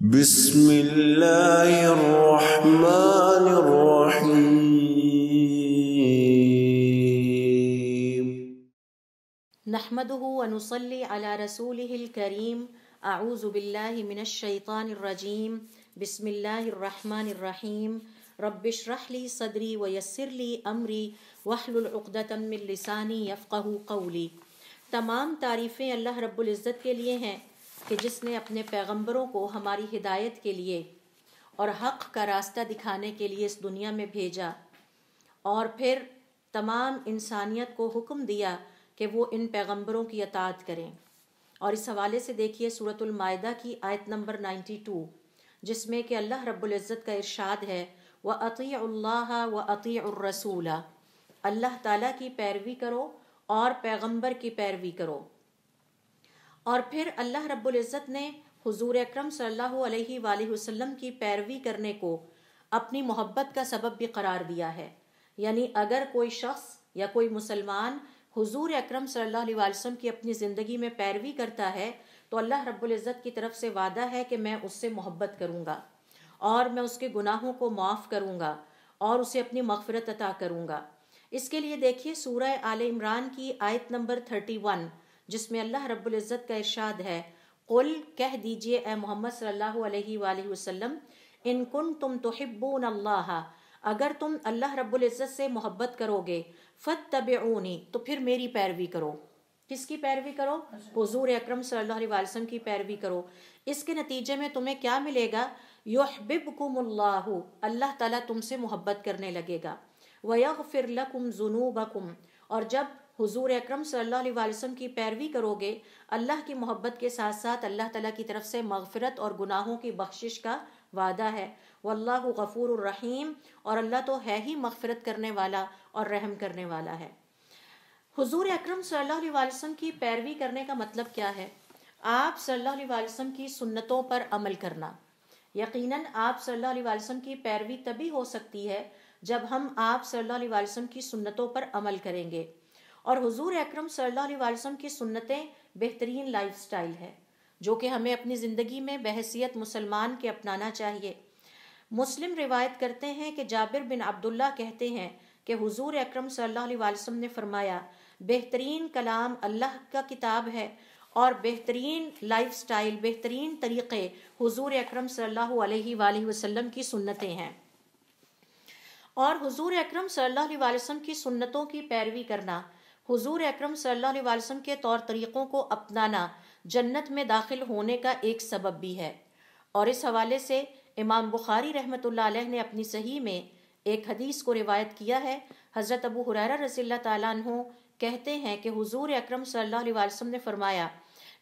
بسم اللہ الرحمن الرحیم نحمده ونصلي على رسوله الكريم اعوذ باللہ من الشیطان الرجیم بسم اللہ الرحمن الرحیم رب اشرح لي صدری ویسر لي امری واحلل عقدۃ من لسانی یفقهوا قولی۔ تمام تعریفیں اللہ رب العزت کے لیے ہیں کہ جس نے اپنے پیغمبروں کو ہماری ہدایت کے لیے اور حق کا راستہ دکھانے کے لیے اس دنیا میں بھیجا، اور پھر تمام انسانیت کو حکم دیا کہ وہ ان پیغمبروں کی اطاعت کریں۔ اور اس حوالے سے دیکھیے سورۃ المائدہ کی آیت نمبر 92، جس میں کہ اللہ رب العزت کا ارشاد ہے وَأَطِيعُوا اللَّهَ وَأَطِيعُوا الرَّسُولَ، اللہ تعالیٰ کی پیروی کرو اور پیغمبر کی پیروی کرو۔ اور پھر اللہ رب العزت نے حضور اکرم صلی اللہ علیہ وآلہ وسلم کی پیروی کرنے کو اپنی محبت کا سبب بھی قرار دیا ہے، یعنی اگر کوئی شخص یا کوئی مسلمان حضور اکرم صلی اللہ علیہ وسلم کی اپنی زندگی میں پیروی کرتا ہے تو اللہ رب العزت کی طرف سے وعدہ ہے کہ میں اس سے محبت کروں گا اور میں اس کے گناہوں کو معاف کروں گا اور اسے اپنی مغفرت عطا کروں گا۔ اس کے لیے دیکھیے سورہ آل عمران کی آیت نمبر 31، جس میں اللہ رب العزت کا ارشاد ہے قل، کہہ دیجئے اے محمد صلی اللہ علیہ وآلہ وسلم، ان کنتم تحبون اللہ، اگر تم اللہ رب العزت سے محبت کرو گے، فاتبعونی، تو پھر میری پیروی کرو۔ کس کی پیروی کرو؟ حضور اکرم صلی اللہ علیہ وسلم کی پیروی کرو۔ اس کے نتیجے میں تمہیں کیا ملے گا؟ یحببکم اللہ، اللہ تعالیٰ تم سے محبت کرنے لگے گا، ویغفر لکم ذنوبکم، اور جب حضور اکرم صلی اللہ علیہ وسلم کی پیروی کرو گے اللہ کی محبت کے ساتھ ساتھ اللہ تعالیٰ کی طرف سے مغفرت اور گناہوں کی بخشش کا وعدہ ہے۔ واللہ غفور الرحیم، اور اللہ تو ہے ہی مغفرت کرنے والا اور رحم کرنے والا ہے۔ حضور اکرم صلی اللہ علیہ وسلم کی پیروی کرنے کا مطلب کیا ہے؟ آپ صلی اللہ علیہ وسلم کی سنتوں پر عمل کرنا۔ یقیناً آپ صلی اللہ علیہ وسلم کی پیروی تبھی ہو سکتی ہے جب ہم آپ صلی اللہ علیہ وسلم کی سنتوں پر عمل کریں گے، اور حضور اکرم صلی اللہ علیہ وسلم کی سنتیں بہترین لائف سٹائل ہے جو کہ ہمیں اپنی زندگی میں بحیثیت مسلمان کے اپنانا چاہیے۔ مسلم روایت کرتے ہیں کہ جابر بن عبداللہ کہتے ہیں کہ حضور اکرم صلی اللہ علیہ وسلم نے فرمایا بہترین کلام اللہ کا کتاب ہے، اور بہترین لائف سٹائل، بہترین طریقے حضور اکرم صلی اللہ علیہ وآلہ وسلم کی سنتیں ہیں۔ اور حضور اکرم صلی اللہ علیہ وسلم کی سنتوں کی پیروی کرنا، حضور اکرم صلی اللہ علیہ وسلم کے طور طریقوں کو اپنانا جنت میں داخل ہونے کا ایک سبب بھی ہے۔ اور اس حوالے سے امام بخاری رحمۃ اللہ علیہ نے اپنی صحیح میں ایک حدیث کو روایت کیا ہے۔ حضرت ابو ہریرہ رضی اللہ تعالیٰ عنہ کہتے ہیں کہ حضور اکرم صلی اللہ علیہ وسلم نے فرمایا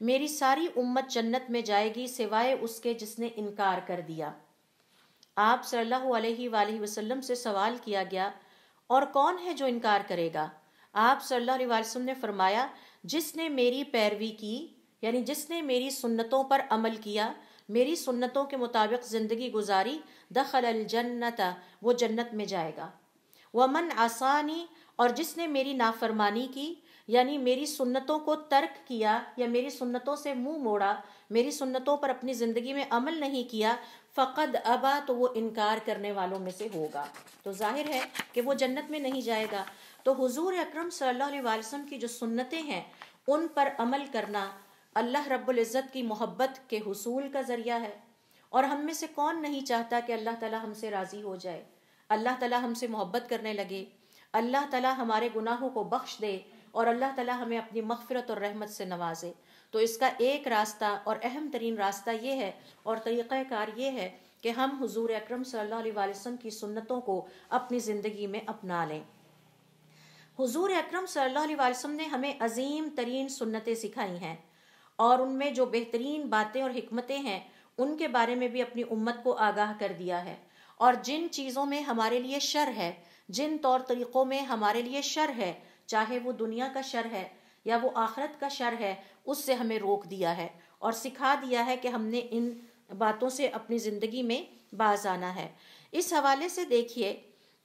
میری ساری امت جنت میں جائے گی سوائے اس کے جس نے انکار کر دیا۔ آپ صلی اللہ علیہ وآلہ وسلم سے سوال کیا گیا اور کون ہے جو انکار کرے گا؟ آپ صلی اللہ علیہ وسلم نے فرمایا جس نے میری پیروی کی، یعنی جس نے میری سنتوں پر عمل کیا، میری سنتوں کے مطابق زندگی گزاری، دخل الجنت، وہ جنت میں جائے گا۔ ومن عصانی، اور جس نے میری نافرمانی کی، یعنی میری سنتوں کو ترک کیا یا میری سنتوں سے منہ موڑا، میری سنتوں پر اپنی زندگی میں عمل نہیں کیا، فقد ابا، تو وہ انکار کرنے والوں میں سے ہوگا۔ تو ظاہر ہے کہ وہ جنت میں نہیں جائے گا۔ تو حضور اکرم صلی اللہ علیہ وسلم کی جو سنتیں ہیں ان پر عمل کرنا اللہ رب العزت کی محبت کے حصول کا ذریعہ ہے۔ اور ہم میں سے کون نہیں چاہتا کہ اللہ تعالیٰ ہم سے راضی ہو جائے، اللہ تعالیٰ ہم سے محبت کرنے لگے، اللہ تعالیٰ ہمارے گناہوں کو بخش دے اور اللہ تعالیٰ ہمیں اپنی مغفرت اور رحمت سے نوازے۔ تو اس کا ایک راستہ اور اہم ترین راستہ یہ ہے اور طریقہ کار یہ ہے کہ ہم حضور اکرم صلی اللہ علیہ وسلم کی سنتوں کو اپنی زندگی میں اپنا لیں۔ حضور اکرم صلی اللہ علیہ وسلم نے ہمیں عظیم ترین سنتیں سکھائی ہیں، اور ان میں جو بہترین باتیں اور حکمتیں ہیں ان کے بارے میں بھی اپنی امت کو آگاہ کر دیا ہے۔ اور جن چیزوں میں ہمارے لیے شر ہے، جن طور طریقوں میں ہمارے لیے شر ہے، چاہے وہ دنیا کا شر ہے یا وہ آخرت کا شر ہے، اس سے ہمیں روک دیا ہے اور سکھا دیا ہے کہ ہم نے ان باتوں سے اپنی زندگی میں باز آنا ہے۔ اس حوالے سے دیکھیے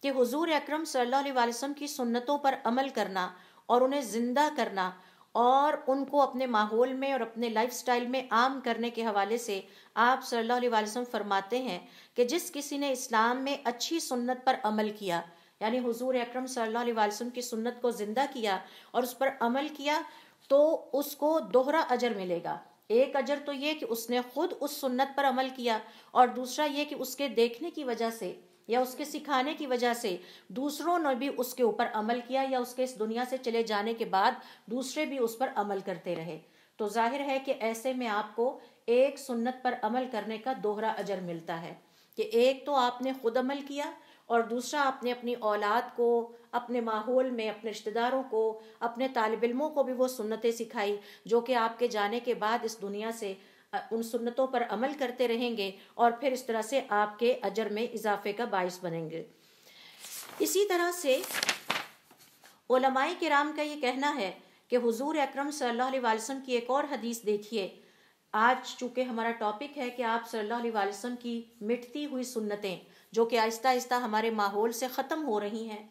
کہ حضور اکرم صلی اللہ علیہ وسلم کی سنتوں پر عمل کرنا اور انہیں زندہ کرنا اور ان کو اپنے ماحول میں اور اپنے لائف سٹائل میں عام کرنے کے حوالے سے آپ صلی اللہ علیہ وسلم فرماتے ہیں کہ جس کسی نے اسلام میں اچھی سنت پر عمل کیا، یعنی حضور اکرم صلی اللہ علیہ وسلم کی سنت کو زندہ کیا اور اس پر عمل کیا، تو اس کو دوہرا اجر ملے گا۔ ایک اجر تو یہ کہ اس نے خود اس سنت پر عمل کیا، اور دوسرا یہ کہ اس کے دیکھنے کی وجہ سے یا اس کے سکھانے کی وجہ سے دوسروں نے بھی اس کے اوپر عمل کیا، یا اس کے اس دنیا سے چلے جانے کے بعد دوسرے بھی اس پر عمل کرتے رہے۔ تو ظاہر ہے کہ ایسے میں آپ کو ایک سنت پر عمل کرنے کا دوہرا اجر ملتا ہے، کہ ایک تو آپ نے خود عمل کیا، اور دوسرا آپ نے اپنی اولاد کو، اپنے ماحول میں اپنے رشتہ داروں کو، اپنے طالب علموں کو بھی وہ سنتیں سکھائی جو کہ آپ کے جانے کے بعد اس دنیا سے ان سنتوں پر عمل کرتے رہیں گے، اور پھر اس طرح سے آپ کے اجر میں اضافے کا باعث بنیں گے۔ اسی طرح سے علماء کرام کا یہ کہنا ہے کہ حضور اکرم صلی اللہ علیہ وسلم کی ایک اور حدیث دیکھیے۔ آج چونکہ ہمارا ٹاپک ہے کہ آپ صلی اللہ علیہ وسلم کی مٹتی ہوئی سنتیں جو کہ آہستہ آہستہ ہمارے ماحول سے ختم ہو رہی ہیں،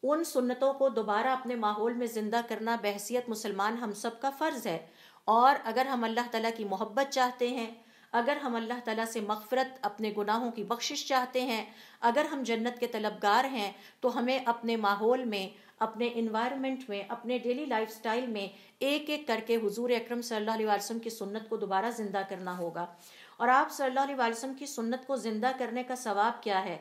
ان سنتوں کو دوبارہ اپنے ماحول میں زندہ کرنا بحیثیت مسلمان ہم سب کا فرض ہے۔ اور اگر ہم اللہ تعالیٰ کی محبت چاہتے ہیں، اگر ہم اللہ تعالیٰ سے مغفرت، اپنے گناہوں کی بخشش چاہتے ہیں، اگر ہم جنت کے طلبگار ہیں، تو ہمیں اپنے ماحول میں، اپنے انوائرمنٹ میں، اپنے ڈیلی لائف سٹائل میں ایک ایک کر کے حضور اکرم صلی اللہ علیہ وسلم کی سنت کو دوبارہ زندہ کرنا ہوگا۔ اور آپ صلی اللہ علیہ وسلم کی سنت کو زندہ کرنے کا ثواب کیا ہے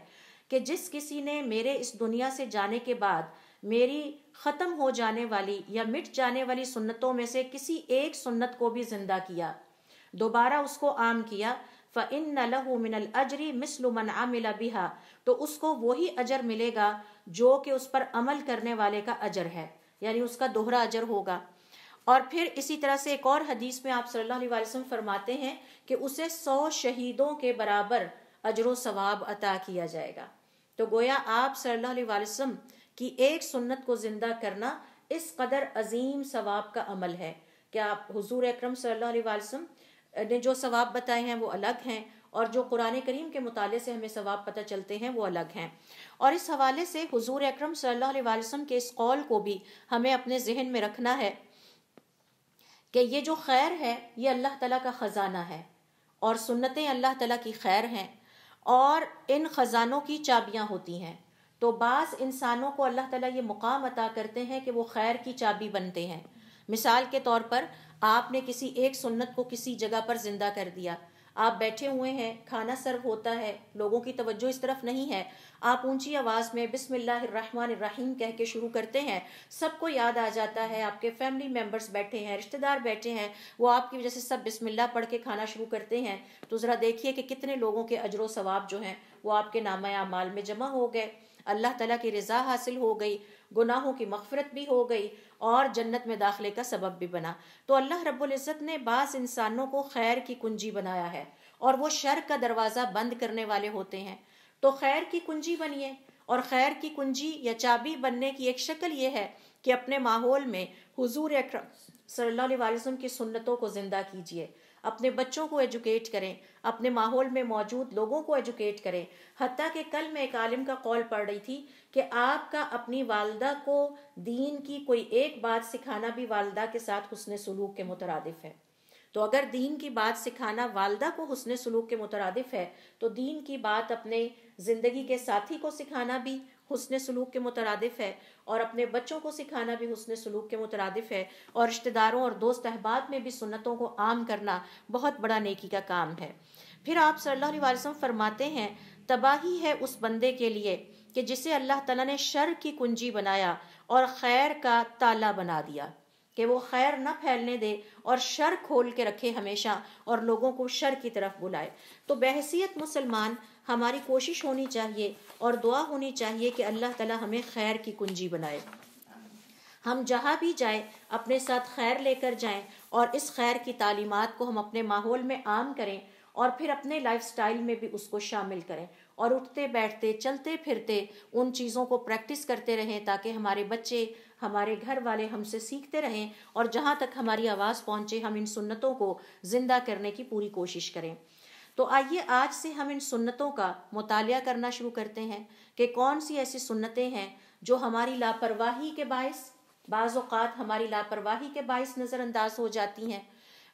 کہ جس کسی نے میرے اس دنیا سے جانے کے بعد میری ختم ہو جانے والی یا مٹ جانے والی سنتوں میں سے کسی ایک سنت کو بھی زندہ کیا، دوبارہ اس کو عام کیا، فَإِنَّ لَهُ مِنَ الْأَجْرِ مِثْلُ مَنْ عَمِلَ بِهَا، تو اس کو وہی اجر ملے گا جو کہ اس پر عمل کرنے والے کا اجر ہے، یعنی اس کا دوہرا اجر ہوگا۔ اور پھر اسی طرح سے ایک اور حدیث میں آپ صلی اللہ علیہ وسلم فرماتے ہیں کہ اسے 100 شہیدوں کے برابر اجر و ثواب عطا کیا جائے گا۔ تو گویا آپ صلی اللہ علیہ وسلم کی ایک سنت کو زندہ کرنا اس قدر عظیم ثواب کا عمل ہے کہ آپ حضور اکرم صلی اللہ علیہ وسلم نے جو ثواب بتائے ہیں وہ الگ ہیں، اور جو قرآن کریم کے مطالعے سے ہمیں ثواب پتہ چلتے ہیں وہ الگ ہیں۔ اور اس حوالے سے حضور اکرم صلی اللہ علیہ وسلم کے اس قول کو بھی ہمیں اپنے ذہن میں رکھنا ہے کہ یہ جو خیر ہے یہ اللہ تعالیٰ کا خزانہ ہے، اور سنتیں اللہ تعالیٰ کی خیر ہیں، اور ان خزانوں کی چابیاں ہوتی ہیں۔ تو بعض انسانوں کو اللہ تعالیٰ یہ مقام عطا کرتے ہیں کہ وہ خیر کی چابی بنتے ہیں۔ مثال کے طور پر آپ نے کسی ایک سنت کو کسی جگہ پر زندہ کر دیا، آپ بیٹھے ہوئے ہیں، کھانا سرو ہوتا ہے، لوگوں کی توجہ اس طرف نہیں ہے، آپ اونچی آواز میں بسم اللہ الرحمن الرحیم کہہ کے شروع کرتے ہیں، سب کو یاد آ جاتا ہے، آپ کے فیملی ممبرز بیٹھے ہیں، رشتہ دار بیٹھے ہیں، وہ آپ کی وجہ سے سب بسم اللہ پڑھ کے کھانا شروع کرتے ہیں، تو ذرا دیکھیے کہ کتنے لوگوں کے اجر و ثواب جو ہیں وہ آپ کے نامہ اعمال میں جمع ہو گئے، اللہ تعالیٰ کی رضا حاصل ہو گئی، گناہوں کی مغفرت بھی ہو گئی، اور جنت میں داخلے کا سبب بھی بنا۔ تو اللہ رب العزت نے بعض انسانوں کو خیر کی کنجی بنایا ہے، اور وہ شر کا دروازہ بند کرنے والے ہوتے ہیں۔ تو خیر کی کنجی بنیے، اور خیر کی کنجی یا چابی بننے کی ایک شکل یہ ہے کہ اپنے ماحول میں حضور اکرم صلی اللہ علیہ وسلم کی سنتوں کو زندہ کیجیے، اپنے بچوں کو ایجوکیٹ کریں، اپنے ماحول میں موجود لوگوں کو ایجوکیٹ کریں۔ حتیٰ کہ کل میں ایک عالم کا قول پڑھ رہی تھی کہ آپ کا اپنی والدہ کو دین کی کوئی ایک بات سکھانا بھی والدہ کے ساتھ حسن سلوک کے مترادف ہے۔ تو اگر دین کی بات سکھانا والدہ کو حسن سلوک کے مترادف ہے، تو دین کی بات اپنے زندگی کے ساتھی کو سکھانا بھی حسن سلوک کے مترادف ہے، اور اپنے بچوں کو سکھانا بھی حسن سلوک کے مترادف ہے، اور رشتہ داروں اور دوست احباب میں بھی سنتوں کو عام کرنا بہت بڑا نیکی کا کام ہے۔ پھر آپ صلی اللہ علیہ وسلم فرماتے ہیں، تباہی ہے اس بندے کے لیے کہ جسے اللہ تعالیٰ نے شر کی کنجی بنایا اور خیر کا تالا بنا دیا، کہ وہ خیر نہ پھیلنے دے اور شر کھول کے رکھے ہمیشہ، اور لوگوں کو شر کی طرف بلائے۔ تو بحیثیت مسلمان ہماری کوشش ہونی چاہیے اور دعا ہونی چاہیے کہ اللہ تعالیٰ ہمیں خیر کی کنجی بنائے۔ ہم جہاں بھی جائیں اپنے ساتھ خیر لے کر جائیں، اور اس خیر کی تعلیمات کو ہم اپنے ماحول میں عام کریں، اور پھر اپنے لائف سٹائل میں بھی اس کو شامل کریں، اور اٹھتے بیٹھتے چلتے پھرتے ان چیزوں کو پریکٹس کرتے رہیں، تاکہ ہمارے بچے، ہمارے گھر والے ہم سے سیکھتے رہیں، اور جہاں تک ہماری آواز پہنچے ہم ان سنتوں کو زندہ کرنے کی پوری کوشش کریں۔ تو آئیے آج سے ہم ان سنتوں کا مطالعہ کرنا شروع کرتے ہیں کہ کون سی ایسی سنتیں ہیں جو ہماری لاپرواہی کے باعث بعض اوقات ہماری لاپرواہی کے باعث نظر انداز ہو جاتی ہیں،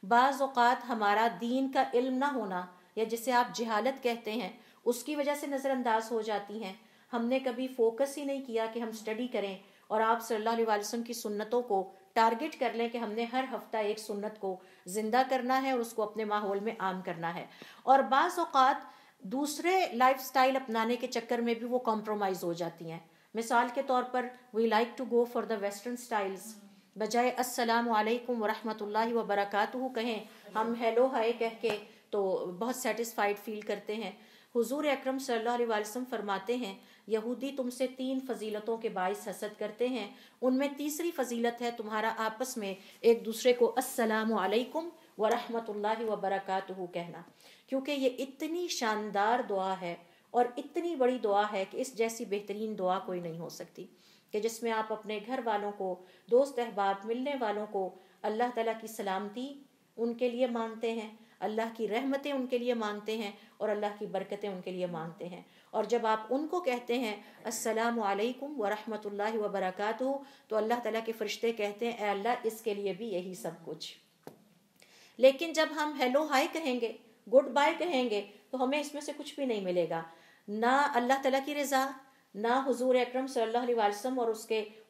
بعض اوقات ہمارا دین کا علم نہ ہونا یا جسے آپ جہالت کہتے ہیں اس کی وجہ سے نظر انداز ہو جاتی ہیں۔ ہم نے کبھی فوکس ہی نہیں کیا کہ ہم سٹڈی کریں اور آپ صلی اللہ علیہ وسلم کی سنتوں کو ٹارگٹ کر لیں کہ ہم نے ہر ہفتہ ایک سنت کو زندہ کرنا ہے اور اس کو اپنے ماحول میں عام کرنا ہے۔ اور بعض اوقات دوسرے لائف سٹائل اپنانے کے چکر میں بھی وہ کمپرومائز ہو جاتی ہیں۔ مثال کے طور پر we like to go for the western styles, بجائے السلام علیکم ورحمۃ اللہ وبرکاتہ کہیں ہم ہیلو ہائے کہہ کے تو بہت سیٹسفائیڈ فیل کرتے ہیں۔ حضور اکرم صلی اللہ علیہ وسلم فرماتے ہیں یہودی تم سے 3 فضیلتوں کے باعث حسد کرتے ہیں، ان میں تیسری فضیلت ہے تمہارا آپس میں ایک دوسرے کو السلام علیکم ورحمۃ اللہ وبرکاتہ کہنا، کیونکہ یہ اتنی شاندار دعا ہے اور اتنی بڑی دعا ہے کہ اس جیسی بہترین دعا کوئی نہیں ہو سکتی، کہ جس میں آپ اپنے گھر والوں کو، دوست احباب، ملنے والوں کو اللہ تعالیٰ کی سلامتی ان کے لیے مانگتے ہیں، اللہ کی رحمتیں ان کے لیے مانگتے ہیں اور اللہ کی برکتیں ان کے لیے مانگتے ہیں۔ اور جب آپ ان کو کہتے ہیں السلام علیکم ورحمۃ اللہ وبرکاتہ تو اللہ تعالیٰ کے فرشتے کہتے ہیں اے اللہ اس کے لیے بھی یہی سب کچھ۔ لیکن جب ہم ہیلو ہائی کہیں گے، گڈ بائی کہیں گے تو ہمیں اس میں سے کچھ بھی نہیں ملے گا، نہ اللہ تعالیٰ کی رضا، نہ حضور اکرم صلی اللہ علیہ وسلم اور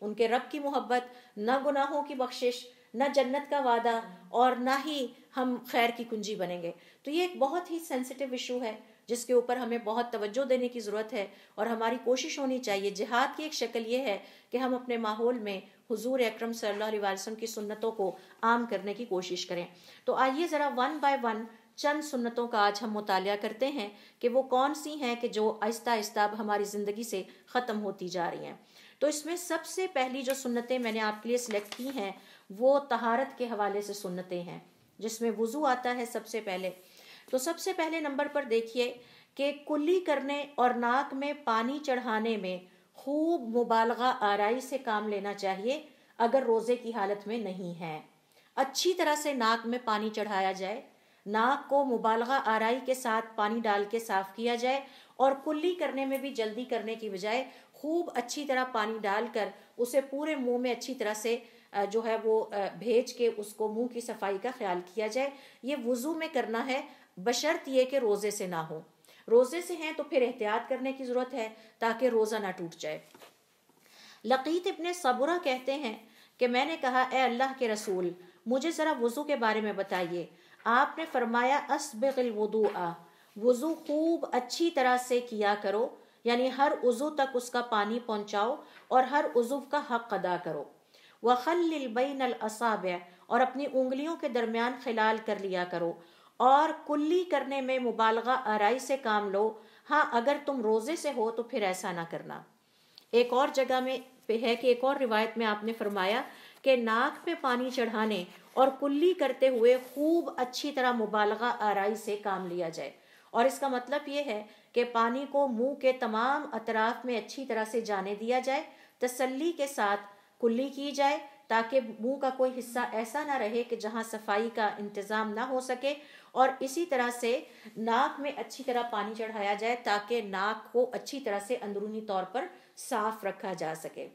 ان کے رب کی محبت، نہ گناہوں کی بخشش، نہ جنت کا وعدہ، اور نہ ہی ہم خیر کی کنجی بنیں گے۔ تو یہ ایک بہت ہی سینسٹیو ایشو ہے جس کے اوپر ہمیں بہت توجہ دینے کی ضرورت ہے، اور ہماری کوشش ہونی چاہیے۔ جہاد کی ایک شکل یہ ہے کہ ہم اپنے ماحول میں حضور اکرم صلی اللہ علیہ وسلم کی سنتوں کو عام کرنے کی کوشش کریں۔ تو آئیے ذرا ون بائی ون چند سنتوں کا آج ہم مطالعہ کرتے ہیں کہ وہ کون سی ہیں کہ جو آہستہ آہستہ اب ہماری زندگی سے ختم ہوتی جا رہی ہیں۔ تو اس میں سب سے پہلی جو سنتیں میں نے آپ کے لیے سلیکٹ کی ہیں وہ طہارت کے حوالے سے سنتیں ہیں، جس میں وضو آتا ہے سب سے پہلے۔ تو سب سے پہلے نمبر پر دیکھیے کہ کلی کرنے اور ناک میں پانی چڑھانے میں خوب مبالغہ آرائی سے کام لینا چاہیے اگر روزے کی حالت میں نہیں ہے۔ اچھی طرح سے ناک میں پانی چڑھایا جائے، ناک کو مبالغہ آرائی کے ساتھ پانی ڈال کے صاف کیا جائے، اور کلی کرنے میں بھی جلدی کرنے کی بجائے خوب اچھی طرح پانی ڈال کر اسے پورے منہ میں اچھی طرح سے جو ہے وہ بھیج کے اس کو منہ کی صفائی کا خیال کیا جائے۔ یہ وضو میں کرنا ہے بشرط یہ کہ روزے سے نہ ہو۔ روزے سے ہیں تو پھر احتیاط کرنے کی ضرورت ہے تاکہ روزہ نہ ٹوٹ جائے۔ لقیط ابن صبرہ کہتے ہیں کہ میں نے کہا اے اللہ کے رسول مجھے ذرا وضو کے بارے میں بتائیے۔ آپ نے فرمایا اسبغ الوضوء، وضو خوب اچھی طرح سے کیا کرو، یعنی ہر عضو تک اس کا پانی پہنچاؤ اور ہر عضو کا حق ادا کرو۔ وخلل بین الاصابع، اور اپنی انگلیوں کے درمیان خلال کر لیا کرو، اور کلی کرنے میں مبالغہ آرائی سے کام لو، ہاں اگر تم روزے سے ہو تو پھر ایسا نہ کرنا۔ ایک اور جگہ میں ہے کہ ایک اور روایت میں آپ نے فرمایا کہ ناک پہ پانی چڑھانے اور کلی کرتے ہوئے خوب اچھی طرح مبالغہ آرائی سے کام لیا جائے، اور اس کا مطلب یہ ہے کہ پانی کو منہ کے تمام اطراف میں اچھی طرح سے جانے دیا جائے، تسلی کے ساتھ کلی کی جائے تاکہ منہ کا کوئی حصہ ایسا نہ رہے کہ جہاں صفائی کا انتظام نہ ہو سکے، اور اسی طرح سے ناک میں اچھی طرح پانی چڑھایا جائے تاکہ ناک کو اچھی طرح سے اندرونی طور پر صاف رکھا جا سکے۔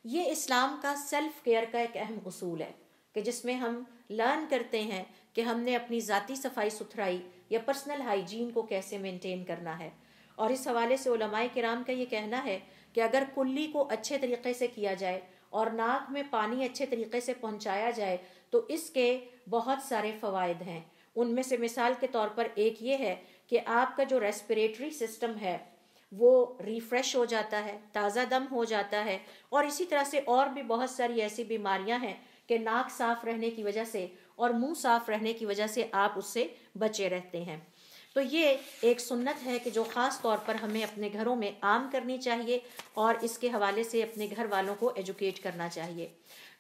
یہ اسلام کا سیلف کیئر کا ایک اہم اصول ہے کہ جس میں ہم لرن کرتے ہیں کہ ہم نے اپنی ذاتی صفائی ستھرائی یا پرسنل ہائیجین کو کیسے مینٹین کرنا ہے۔ اور اس حوالے سے علماء کرام کا یہ کہنا ہے کہ اگر کلی کو اچھے طریقے سے کیا جائے اور ناک میں پانی اچھے طریقے سے پہنچایا جائے تو اس کے بہت سارے فوائد ہیں۔ ان میں سے مثال کے طور پر ایک یہ ہے کہ آپ کا جو ریسپیریٹری سسٹم ہے وہ ریفریش ہو جاتا ہے، تازہ دم ہو جاتا ہے، اور اسی طرح سے اور بھی بہت ساری ایسی بیماریاں ہیں کہ ناک صاف رہنے کی وجہ سے اور منہ صاف رہنے کی وجہ سے آپ اس سے بچے رہتے ہیں۔ تو یہ ایک سنت ہے کہ جو خاص طور پر ہمیں اپنے گھروں میں عام کرنی چاہیے اور اس کے حوالے سے اپنے گھر والوں کو ایجوکیٹ کرنا چاہیے۔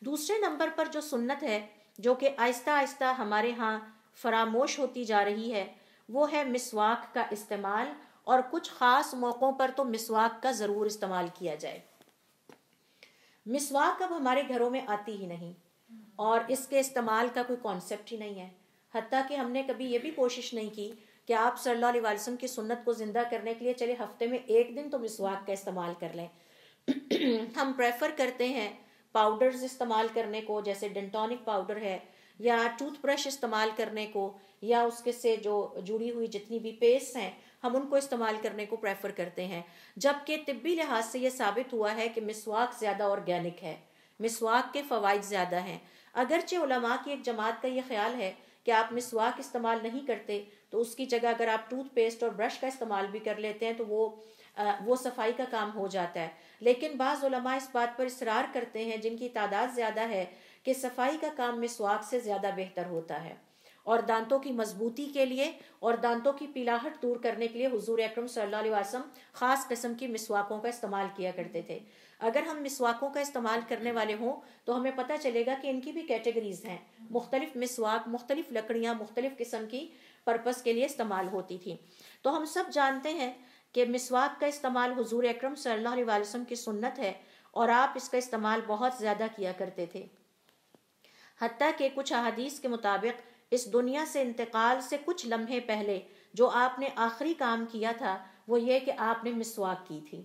دوسرے نمبر پر جو سنت ہے جو کہ آہستہ آہستہ ہمارے ہاں فراموش ہوتی جا رہی ہے وہ ہے مسواک کا استعمال، اور کچھ خاص موقعوں پر تو مسواک کا ضرور استعمال کیا جائے۔ مسواک اب ہمارے گھروں میں آتی ہی نہیں اور اس کے استعمال کا کوئی کانسیپٹ ہی نہیں ہے، حتیٰ کہ ہم نے کبھی یہ بھی کوشش نہیں کی کہ آپ صلی اللہ علیہ وسلم کی سنت کو زندہ کرنے کے لیے چلے ہفتے میں ایک دن تو مسواک کا استعمال کر لیں۔ ہم پریفر کرتے ہیں پاؤڈرز استعمال کرنے کو، جیسے ڈینٹونک پاؤڈر ہے، یا ٹوتھ برش استعمال کرنے کو، یا اس کے سے جو جڑی ہوئی جتنی بھی پیسٹ ہیں ہم ان کو استعمال کرنے کو پریفر کرتے ہیں، جبکہ طبی لحاظ سے یہ ثابت ہوا ہے کہ مسواک زیادہ آرگینک ہے، مسواک کے فوائد زیادہ ہیں۔ اگرچہ علماء کی ایک جماعت کا یہ خیال ہے کہ آپ مسواک استعمال نہیں کرتے تو اس کی جگہ اگر آپ ٹوتھ پیسٹ اور برش کا استعمال بھی کر لیتے ہیں تو وہ صفائی کا کام ہو جاتا ہے، لیکن بعض علماء اس بات پر اصرار کرتے ہیں جن کی تعداد زیادہ ہے کہ صفائی کا کام مسواک سے زیادہ بہتر ہوتا ہے، اور دانتوں کی مضبوطی کے لیے اور دانتوں کی پیلاہٹ دور کرنے کے لیے حضور اکرم صلی اللہ علیہ وسلم خاص قسم کی مسواکوں کا استعمال کیا کرتے تھے۔ اگر ہم مسواکوں کا استعمال کرنے والے ہوں تو ہمیں پتہ چلے گا کہ ان کی بھی کیٹیگریز ہیں، مختلف مسواک، مختلف لکڑیاں مختلف قسم کی پرپس کے لیے استعمال ہوتی تھی۔ تو ہم سب جانتے ہیں کہ مسواک کا استعمال حضور اکرم صلی اللہ علیہ وسلم کی سنت ہے، اور آپ اس کا استعمال بہت زیادہ کیا کرتے تھے، حتیٰ کہ کچھ احادیث کے مطابق اس دنیا سے انتقال سے کچھ لمحے پہلے جو آپ نے آخری کام کیا تھا وہ یہ کہ آپ نے مسواک کی تھی،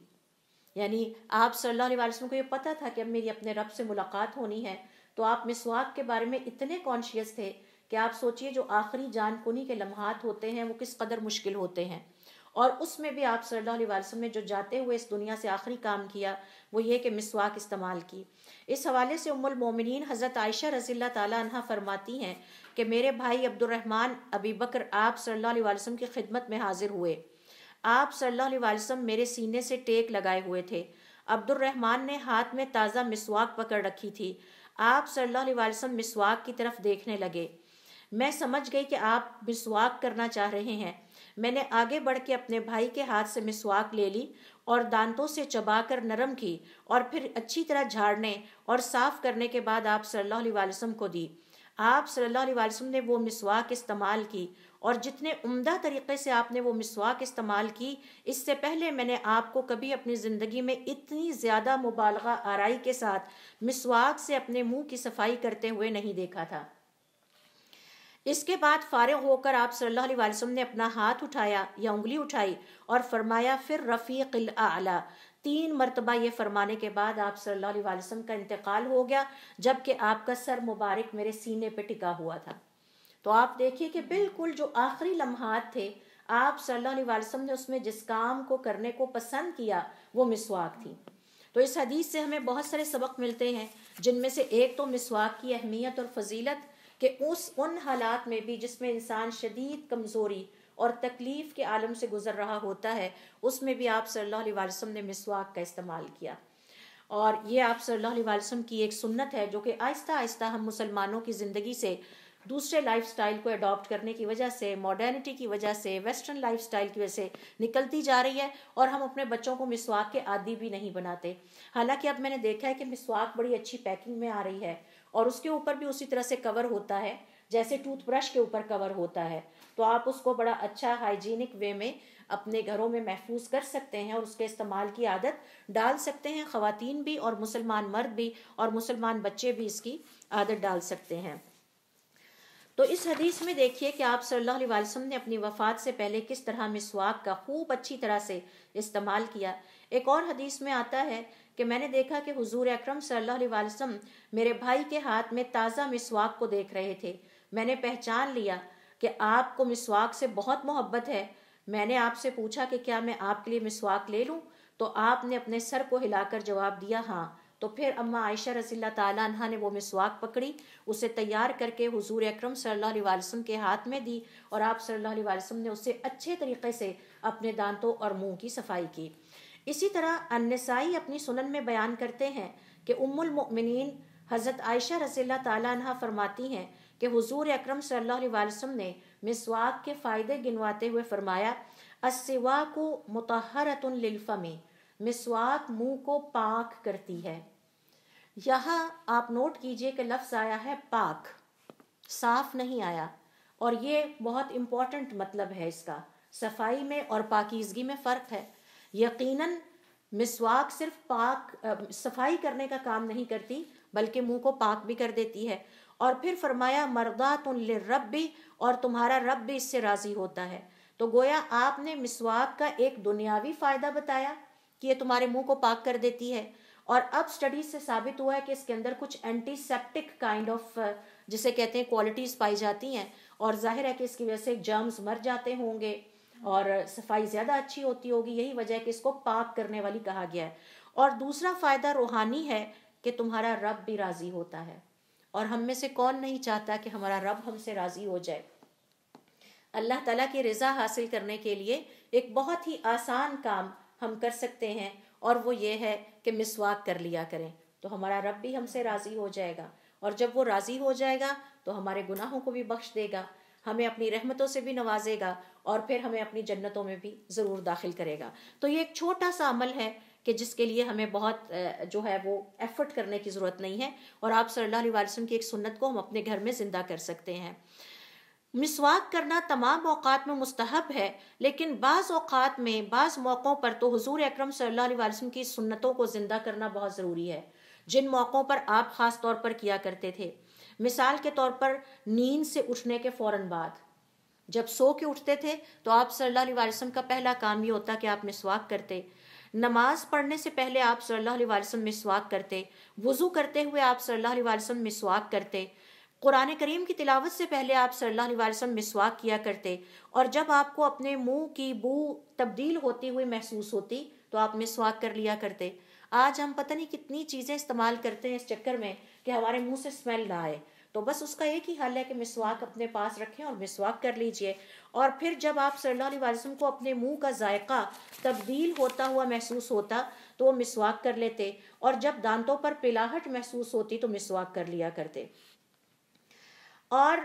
یعنی آپ صلی اللہ علیہ وسلم کو یہ پتہ تھا کہ اب میری اپنے رب سے ملاقات ہونی ہے، تو آپ مسواک کے بارے میں اتنے کانشیس تھے کہ آپ سوچئے جو آخری جان کنی کے لمحات ہوتے ہیں وہ کس قدر مشکل ہوتے ہیں، اور اس میں بھی آپ صلی اللہ علیہ وسلم نے جو جاتے ہوئے اس دنیا سے آخری کام کیا وہ یہ کہ مسواک استعمال کی۔ اس حوالے سے ام المومنین حضرت عائشہ رضی اللہ تعالی عنہ فرماتی ہیں کہ میرے بھائی عبد الرحمن ابی بکر آپ صلی اللہ علیہ وسلم کی خدمت میں حاضر ہوئے، آپ صلی اللہ علیہ وسلم میرے سینے سے ٹیک لگائے ہوئے تھے، عبد الرحمن نے ہاتھ میں تازہ مسواک پکڑ رکھی تھی، آپ صلی اللہ علیہ وسلم مسواک کی طرف دیکھنے لگے، میں سمجھ گئی کہ آپ مسواک کرنا چاہ رہے ہیں، میں نے آگے بڑھ کے اپنے بھائی کے ہاتھ سے مسواک لے لی اور دانتوں سے چبا کر نرم کی اور پھر اچھی طرح جھاڑنے اور صاف کرنے کے بعد آپ صلی اللہ علیہ وسلم کو دی۔ آپ صلی اللہ علیہ وسلم نے وہ مسواک استعمال کی، اور جتنے عمدہ طریقے سے آپ نے وہ مسواک استعمال کی، اس سے پہلے میں نے آپ کو کبھی اپنی زندگی میں اتنی زیادہ مبالغہ آرائی کے ساتھ مسواک سے اپنے منہ کی صفائی کرتے ہوئے نہیں دیکھا تھا۔ اس کے بعد فارغ ہو کر آپ صلی اللہ علیہ وسلم نے اپنا ہاتھ اٹھایا یا انگلی اٹھائی اور فرمایا پھر رفیق الاعلی، 3 مرتبہ یہ فرمانے کے بعد آپ صلی اللہ علیہ وسلم کا انتقال ہو گیا، جبکہ آپ کا سر مبارک میرے سینے پہ ٹکا ہوا تھا۔ تو آپ دیکھیے کہ بالکل جو آخری لمحات تھے آپ صلی اللہ علیہ وسلم نے اس میں جس کام کو کرنے کو پسند کیا وہ مسواک تھی۔ تو اس حدیث سے ہمیں بہت سارے سبق ملتے ہیں، جن میں سے ایک تو مسواک کی اہمیت اور فضیلت، کہ ان حالات میں بھی جس میں انسان شدید کمزوری اور تکلیف کے عالم سے گزر رہا ہوتا ہے اس میں بھی آپ صلی اللہ علیہ وسلم نے مسواک کا استعمال کیا، اور یہ آپ صلی اللہ علیہ وسلم کی ایک سنت ہے جو کہ آہستہ آہستہ ہم مسلمانوں کی زندگی سے دوسرے لائف سٹائل کو اڈاپٹ کرنے کی وجہ سے، ماڈرنٹی کی وجہ سے، ویسٹرن لائف سٹائل کی وجہ سے نکلتی جا رہی ہے، اور ہم اپنے بچوں کو مسواک کے عادی بھی نہیں بناتے۔ حالانکہ اب میں نے دیکھا ہے کہ مسواک بڑی اچھی پیکنگ میں آ رہی ہے، اور اس کے اوپر بھی اسی طرح سے کور ہوتا ہے جیسے ٹوتھ برش کے اوپر کور ہوتا ہے، تو آپ اس کو بڑا اچھا ہائیجینک وے میں اپنے گھروں میں محفوظ کر سکتے ہیں اور اس کے استعمال کی عادت ڈال سکتے ہیں، خواتین بھی اور مسلمان مرد بھی اور مسلمان بچے بھی اس کی عادت ڈال سکتے ہیں۔ تو اس حدیث میں دیکھیے کہ آپ صلی اللہ علیہ وسلم نے اپنی وفات سے پہلے کس طرح مسواک کا خوب اچھی طرح سے استعمال کیا۔ ایک اور حدیث میں آتا ہے کہ میں نے دیکھا کہ حضور اکرم صلی اللہ علیہ وسلم میرے بھائی کے ہاتھ میں تازہ مسواک کو دیکھ رہے تھے، میں نے پہچان لیا کہ آپ کو مسواک سے بہت محبت ہے، میں نے آپ سے پوچھا کہ کیا میں آپ کے لیے مسواک لے لوں، تو آپ نے اپنے سر کو ہلا کر جواب دیا ہاں۔ تو پھر اماں عائشہ رضی اللہ تعالیٰ عنہ نے وہ مسواک پکڑی، اسے تیار کر کے حضور اکرم صلی اللہ علیہ وسلم کے ہاتھ میں دی، اور آپ صلی اللہ علیہ وسلم نے اسے اچھے طریقے سے اپنے دانتوں اور منہ کی صفائی کی۔ اسی طرح النسائی اپنی سنن میں بیان کرتے ہیں کہ ام المؤمنین حضرت عائشہ رضی اللہ تعالیٰ عنہ فرماتی ہیں کہ حضور اکرم صلی اللہ علیہ وسلم نے مسواک کے فائدے گنواتے ہوئے فرمایا، السواک مطہرۃ للفم، مسواک منہ کو پاک کرتی ہے۔ یہاں آپ نوٹ کیجئے کہ لفظ آیا ہے پاک، صاف نہیں آیا، اور یہ بہت امپورٹنٹ مطلب ہے اس کا، صفائی میں اور پاکیزگی میں فرق ہے۔ یقیناً مسواک صرف پاک صفائی کرنے کا کام نہیں کرتی بلکہ منہ کو پاک بھی کر دیتی ہے، اور پھر فرمایا مرضات للرب، اور تمہارا رب بھی اس سے راضی ہوتا ہے۔ تو گویا آپ نے مسواک کا ایک دنیاوی فائدہ بتایا کہ یہ تمہارے منہ کو پاک کر دیتی ہے، اور اب اسٹڈیز سے ثابت ہوا ہے کہ اس کے اندر کچھ اینٹی سیپٹک کائنڈ آف جسے کہتے ہیں کوالٹیز پائی جاتی ہیں، اور ظاہر ہے کہ اس کی وجہ سے جرمز مر جاتے ہوں گے اور صفائی زیادہ اچھی ہوتی ہوگی. یہی وجہ ہے کہ اس کو پاک کرنے والی کہا گیا ہے. اور دوسرا فائدہ روحانی ہے کہ تمہارا رب بھی راضی ہوتا ہے، اور ہم میں سے کون نہیں چاہتا کہ ہمارا رب ہم سے راضی ہو جائے. اللہ تعالیٰ کی رضا حاصل کرنے کے لیے ایک بہت ہی آسان کام ہم کر سکتے ہیں، اور وہ یہ ہے کہ مسواک کر لیا کریں، تو ہمارا رب بھی ہم سے راضی ہو جائے گا. اور جب وہ راضی ہو جائے گا تو ہمارے گناہوں کو بھی بخش دے گا، ہمیں اپنی رحمتوں سے بھی نوازے گا، اور پھر ہمیں اپنی جنتوں میں بھی ضرور داخل کرے گا. تو یہ ایک چھوٹا سا عمل ہے کہ جس کے لیے ہمیں بہت جو ہے وہ ایفرٹ کرنے کی ضرورت نہیں ہے، اور آپ صلی اللہ علیہ وسلم کی ایک سنت کو ہم اپنے گھر میں زندہ کر سکتے ہیں. مسواک کرنا تمام اوقات میں مستحب ہے، لیکن بعض اوقات میں بعض موقعوں پر تو حضور اکرم صلی اللہ علیہ وسلم کی سنتوں کو زندہ کرنا بہت ضروری ہے، جن موقعوں پر آپ خاص طور پر کیا کرتے تھے. مثال کے طور پر نیند سے اٹھنے کے فوراً بعد جب سو کے اٹھتے تھے تو آپ صلی اللہ علیہ وسلم کا پہلا کام یہ ہوتا کہ آپ مسواک کرتے. نماز پڑھنے سے پہلے آپ صلی اللہ علیہ وسلم مسواک کرتے. وضو کرتے ہوئے آپ صلی اللہ علیہ وسلم مسواک کرتے. قرآن کریم کی تلاوت سے پہلے آپ صلی اللہ علیہ وسلم مسواک کیا کرتے. اور جب آپ کو اپنے منہ کی بو تبدیل ہوتی ہوئی محسوس ہوتی تو آپ مسواک کر لیا کرتے. آج ہم پتہ نہیں کتنی چیزیں استعمال کرتے ہیں اس چکر میں کہ ہمارے منہ سے اسمیل نہ آئے. تو بس اس کا ایک ہی حل ہے کہ مسواک اپنے پاس رکھیں اور مسواک کر لیجئے. اور پھر جب آپ صلی اللہ علیہ وسلم کو اپنے منہ کا ذائقہ تبدیل ہوتا ہوا محسوس ہوتا تو وہ مسواک کر لیتے، اور جب دانتوں پر پلاہٹ محسوس ہوتی تو مسواک کر لیا کرتے. اور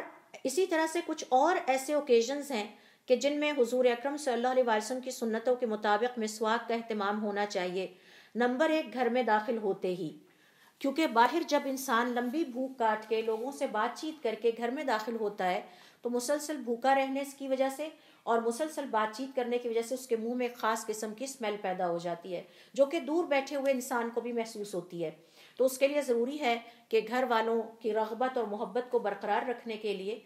اسی طرح سے کچھ اور ایسے اوکیزنز ہیں کہ جن میں حضور اکرم صلی اللہ علیہ وسلم کی سنتوں کے مطابق مسواک کا اہتمام ہونا چاہیے. نمبر 1، گھر میں داخل ہوتے ہی، کیونکہ باہر جب انسان لمبی بھوک کاٹ کے لوگوں سے بات چیت کر کے گھر میں داخل ہوتا ہے تو مسلسل بھوکا رہنے کی وجہ سے اور مسلسل بات چیت کرنے کی وجہ سے اس کے منہ میں ایک خاص قسم کی اسمیل پیدا ہو جاتی ہے، جو کہ دور بیٹھے ہوئے انسان کو بھی محسوس ہوتی ہے. تو اس کے لیے ضروری ہے کہ گھر والوں کی رغبت اور محبت کو برقرار رکھنے کے لیے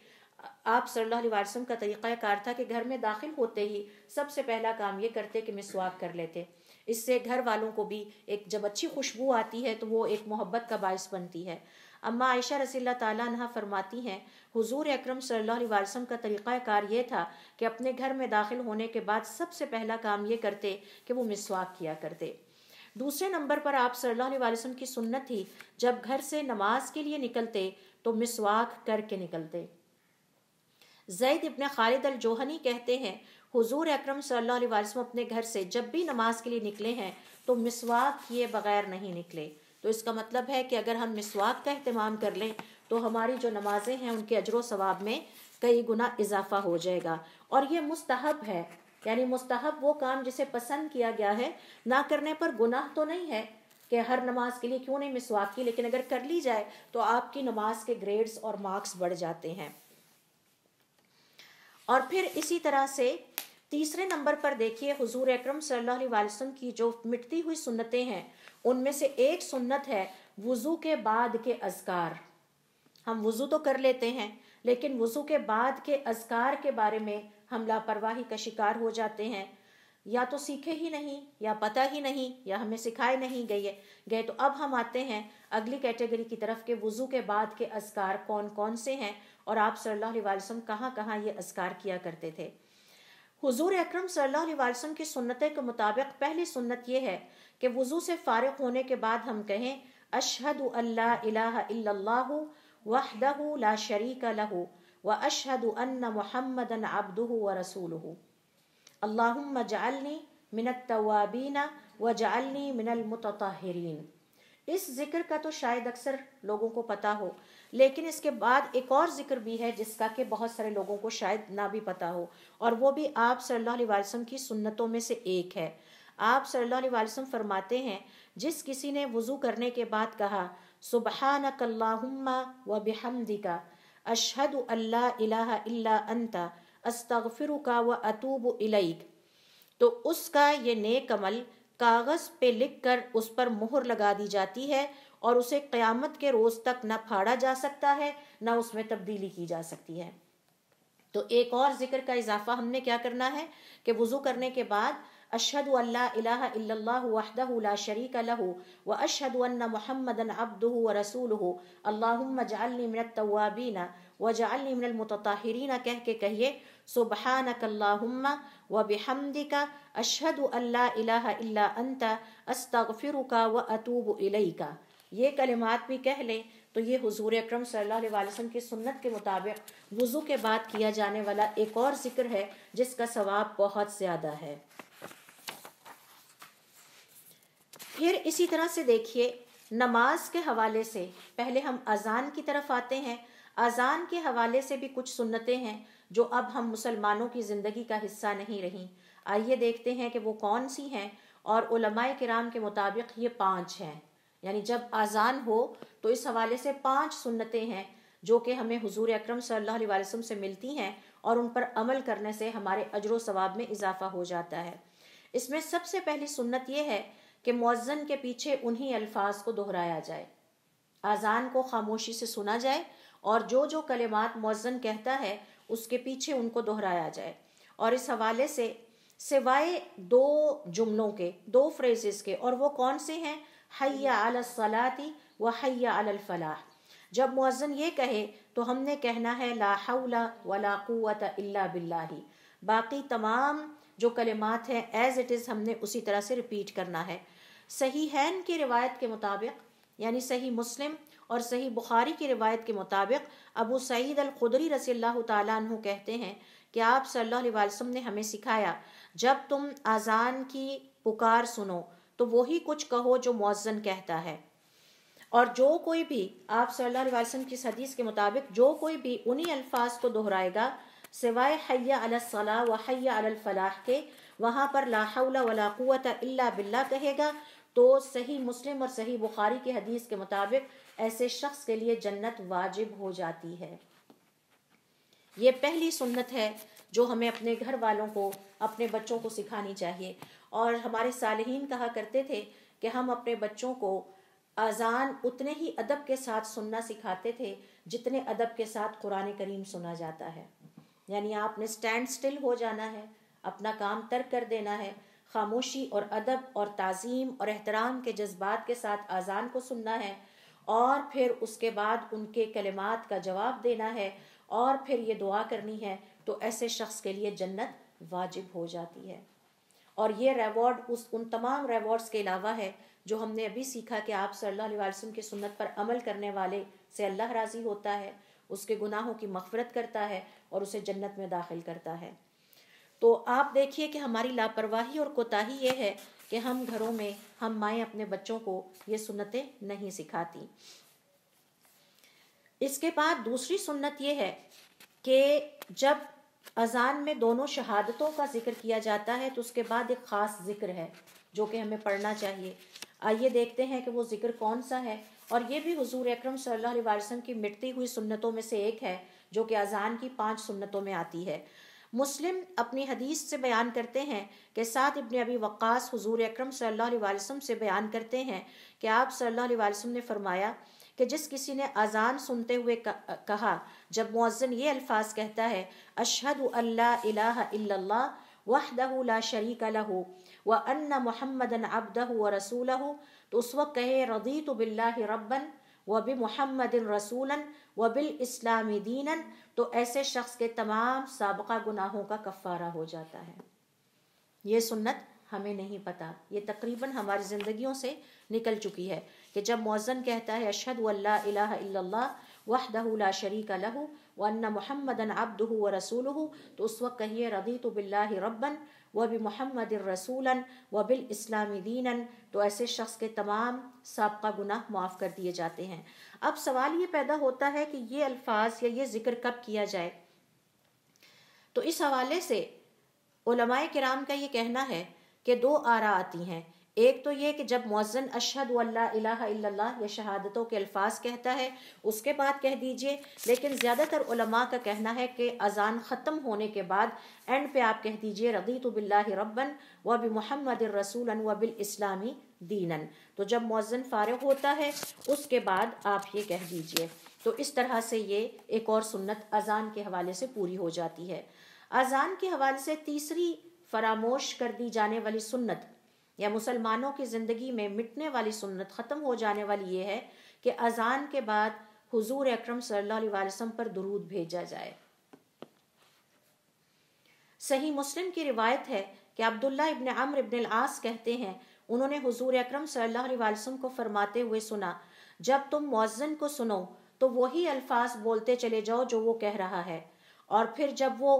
آپ صلی اللہ علیہ وسلم کا طریقہ کار تھا کہ گھر میں داخل ہوتے ہی سب سے پہلا کام یہ کرتے کہ مسواک کر لیتے. اس سے گھر والوں کو بھی ایک جب اچھی خوشبو آتی ہے تو وہ ایک محبت کا باعث بنتی ہے. اما عائشہ رضی اللہ تعالیٰ عنہ فرماتی ہیں حضور اکرم صلی اللہ علیہ وسلم کا طریقہ کار یہ تھا کہ اپنے گھر میں داخل ہونے کے بعد سب سے پہلا کام یہ کرتے کہ وہ مسواک کیا کرتے. دوسرے نمبر پر آپ صلی اللہ علیہ وسلم کی سنت تھی جب گھر سے نماز کے لیے نکلتے تو مسواک کر کے نکلتے. زید ابن خالد الجوہنی کہتے ہیں حضور اکرم صلی اللہ علیہ وسلم اپنے گھر سے جب بھی نماز کے لیے نکلے ہیں تو مسواک کیے بغیر نہیں نکلے. تو اس کا مطلب ہے کہ اگر ہم مسواک کا اہتمام کر لیں تو ہماری جو نمازیں ہیں ان کے اجر و ثواب میں کئی گنا اضافہ ہو جائے گا. اور یہ مستحب ہے، یعنی مستحب وہ کام جسے پسند کیا گیا ہے، نہ کرنے پر گناہ تو نہیں ہے کہ ہر نماز کے لیے کیوں نہیں مسواک کی، لیکن اگر کر لی جائے تو آپ کی نماز کے گریڈز اور مارکس بڑھ جاتے ہیں. اور پھر اسی طرح سے تیسرے نمبر پر دیکھیے حضور اکرم صلی اللہ علیہ وسلم کی جو مٹتی ہوئی سنتیں ہیں ان میں سے ایک سنت ہے وضو کے بعد کے اذکار. ہم وضو تو کر لیتے ہیں لیکن وضو کے بعد کے اذکار کے بارے میں ہم لاپرواہی کا شکار ہو جاتے ہیں، یا تو سیکھے ہی نہیں یا پتہ ہی نہیں یا ہمیں سکھائے نہیں گئے. تو اب ہم آتے ہیں اگلی کیٹیگری کی طرف کہ وضو کے بعد کے اذکار کون کون سے ہیں اور آپ صلی اللہ علیہ وسلم کہاں کہاں یہ اذکار کیا کرتے تھے. حضور اکرم صلی اللہ علیہ وسلم کی سنتیں کے مطابق پہلی سنت یہ ہے کہ وضو سے فارغ ہونے کے بعد ہم کہیں اشہد ان لا الہ الا اللہ وحدہ لا شریک لہ واشہد ان محمدا عبدہ ورسولہ اللہم اجعلنی من التوابین واجعلنی من المتطہرین. اس ذکر کا تو شاید اکثر لوگوں کو پتا ہو، لیکن اس کے بعد ایک اور ذکر بھی ہے جس کا کہ بہت سارے لوگوں کو شاید نہ بھی پتا ہو، اور وہ بھی آپ صلی اللہ علیہ وسلم کی سنتوں میں سے ایک ہے. آپ صلی اللہ علیہ وسلم فرماتے ہیں جس کسی نے وضو کرنے کے بعد کہا سبحانک اللہم وبحمدک اشہد ان لا الہ الا انت استغفرک واتوب الیک، تو اس کا یہ نیک عمل کاغذ پہ لکھ کر اس پر مہر لگا دی جاتی ہے اور اسے قیامت کے روز تک نہ پھاڑا جا سکتا ہے نہ اس میں تبدیلی کی جا سکتی ہے. تو ایک اور ذکر کا اضافہ ہم نے کیا کرنا ہے کہ وضو کرنے کے بعد اشہد ان لا الہ الا اللہ وحدہ لا شریک لہ واشہد ان محمدا عبدہ ورسولہ اللہم اجعلنی من التوابین واجعلنی من المتطہرین کہہ کے کہیے سبحانک اللہم وبحمدک اشہد ان لا الہ الا انت استغفرک واتوب الیک. یہ کلمات بھی کہہ لیں تو یہ حضور اکرم صلی اللہ علیہ وسلم کی سنت کے مطابق وضو کے بعد کیا جانے والا ایک اور ذکر ہے جس کا ثواب بہت زیادہ ہے. پھر اسی طرح سے دیکھیے نماز کے حوالے سے پہلے ہم اذان کی طرف آتے ہیں. اذان کے حوالے سے بھی کچھ سنتیں ہیں جو اب ہم مسلمانوں کی زندگی کا حصہ نہیں رہیں. آئیے دیکھتے ہیں کہ وہ کون سی ہیں، اور علماء کرام کے مطابق یہ 5 ہیں. یعنی جب اذان ہو تو اس حوالے سے 5 سنتیں ہیں جو کہ ہمیں حضور اکرم صلی اللہ علیہ وسلم سے ملتی ہیں، اور ان پر عمل کرنے سے ہمارے اجر و ثواب میں اضافہ ہو جاتا ہے. اس میں سب سے پہلی سنت یہ ہے کہ مؤذن کے پیچھے انہی الفاظ کو دہرایا جائے. اذان کو خاموشی سے سنا جائے اور جو جو کلمات مؤذن کہتا ہے اس کے پیچھے ان کو دہرایا جائے. اور اس حوالے سے سوائے 2 جملوں کے، 2 فریزز کے، اور وہ کون سے ہیں؟ حی علی الصلاۃ و حی علی الفلاح. جب مؤذن یہ کہے تو ہم نے کہنا ہے لا حول ولا قوت الا باللہ. باقی تمام جو کلمات ہیں ایز اٹ از ہم نے اسی طرح سے ریپیٹ کرنا ہے. صحیحین کی روایت کے مطابق، یعنی صحیح مسلم اور صحیح بخاری کی روایت کے مطابق، ابو سعید الخدری رضی اللہ تعالیٰ عنہ کہتے ہیں کہ آپ صلی اللہ علیہ وسلم نے ہمیں سکھایا جب تم اذان کی پکار سنو تو وہی کچھ کہو جو مؤذن کہتا ہے، اور جو کوئی بھی آپ صلی اللہ علیہ وسلم کی اس حدیث کے مطابق جو کوئی بھی انہی الفاظ کو دہرائے گا سوائے حی علی الصلاۃ و حی علی الفلاح کے، وہاں پر لا حول ولا قوت الا باللہ کہے گا، تو صحیح مسلم اور صحیح بخاری کی حدیث کے مطابق ایسے شخص کے لیے جنت واجب ہو جاتی ہے. یہ پہلی سنت ہے جو ہمیں اپنے گھر والوں کو، اپنے بچوں کو سکھانی چاہیے. اور ہمارے صالحین کہا کرتے تھے کہ ہم اپنے بچوں کو اذان اتنے ہی ادب کے ساتھ سننا سکھاتے تھے جتنے ادب کے ساتھ قرآن کریم سنا جاتا ہے. یعنی آپ نے سٹینڈ سٹل ہو جانا ہے، اپنا کام ترک کر دینا ہے، خاموشی اور ادب اور تعظیم اور احترام کے جذبات کے ساتھ اذان کو سننا ہے، اور پھر اس کے بعد ان کے کلمات کا جواب دینا ہے، اور پھر یہ دعا کرنی ہے، تو ایسے شخص کے لیے جنت واجب ہو جاتی ہے. اور یہ ریوارڈ ان تمام ریوارڈز کے علاوہ ہے جو ہم نے ابھی سیکھا کہ آپ صلی اللہ علیہ وسلم کی سنت پر عمل کرنے والے سے اللہ راضی ہوتا ہے، اس کے گناہوں کی مغفرت کرتا ہے اور اسے جنت میں داخل کرتا ہے. تو آپ دیکھیے کہ ہماری لاپرواہی اور کوتاہی یہ ہے کہ ہم گھروں میں، ہم مائیں اپنے بچوں کو یہ سنتیں نہیں سکھاتی. اس کے بعد دوسری سنت یہ ہے کہ جب اذان میں دونوں شہادتوں کا ذکر کیا جاتا ہے تو اس کے بعد ایک خاص ذکر ہے جو کہ ہمیں پڑھنا چاہیے. آئیے دیکھتے ہیں کہ وہ ذکر کون سا ہے. اور یہ بھی حضور اکرم صلی اللہ علیہ وسلم کی مٹتی ہوئی سنتوں میں سے ایک ہے جو کہ اذان کی 5 سنتوں میں آتی ہے. مسلم اپنی حدیث سے بیان کرتے ہیں کہ سعد ابن ابی وقاص حضور اکرم صلی اللہ علیہ وسلم سے بیان کرتے ہیں کہ آپ صلی اللہ علیہ وسلم نے فرمایا کہ جس کسی نے اذان سنتے ہوئے کہا جب مؤذن یہ الفاظ کہتا ہے اشہد ان لا الہ الا اللہ وحدہ لا شریک لہ وان محمدا عبدہ ورسولہ، تو اس وقت کہے رضیت باللہ ربا وبمحمد رسولا وبالاسلام دینا، تو ایسے شخص کے تمام سابقہ گناہوں کا کفارہ ہو جاتا ہے. یہ سنت ہمیں نہیں پتہ، یہ تقریباً ہماری زندگیوں سے نکل چکی ہے کہ جب مؤذن کہتا ہے اشہد ان لا الہ الا اللہ وحدہ لا شریک لہ وان محمدا عبدہ ورسولہ، تو اس وقت کہیے رضیت باللہ ربا وبمحمد رسولا وبالاسلام دینا، تو ایسے شخص کے تمام سابقہ گناہ معاف کر دیے جاتے ہیں. اب سوال یہ پیدا ہوتا ہے کہ یہ الفاظ یا یہ ذکر کب کیا جائے؟ تو اس حوالے سے علماء کرام کا یہ کہنا ہے کہ 2 آراء آتی ہیں. ایک تو یہ کہ جب مؤذن اشہد ان لا الہ الا اللہ یا شہادتوں کے الفاظ کہتا ہے اس کے بعد کہہ دیجئے، لیکن زیادہ تر علماء کا کہنا ہے کہ اذان ختم ہونے کے بعد اینڈ پہ آپ کہہ دیجئے رضیت باللہ ربا وبمحمد رسولا وبالاسلام دینا. تو جب مؤذن فارغ ہوتا ہے اس کے بعد آپ یہ کہہ دیجئے. تو اس طرح سے یہ ایک اور سنت اذان کے حوالے سے پوری ہو جاتی ہے. اذان کے حوالے سے تیسری فراموش کر دی جانے والی سنت یا مسلمانوں کی زندگی میں مٹنے والی سنت، ختم ہو جانے والی یہ ہے کہ اذان کے بعد حضور اکرم صلی اللہ علیہ وسلم پر درود بھیجا جائے۔ صحیح مسلم کی روایت ہے کہ عبداللہ ابن عمرو ابن العاص کہتے ہیں انہوں نے حضور اکرم صلی اللہ علیہ وسلم کو فرماتے ہوئے سنا، جب تم مؤذن کو سنو تو وہی الفاظ بولتے چلے جاؤ جو وہ کہہ رہا ہے، اور پھر جب وہ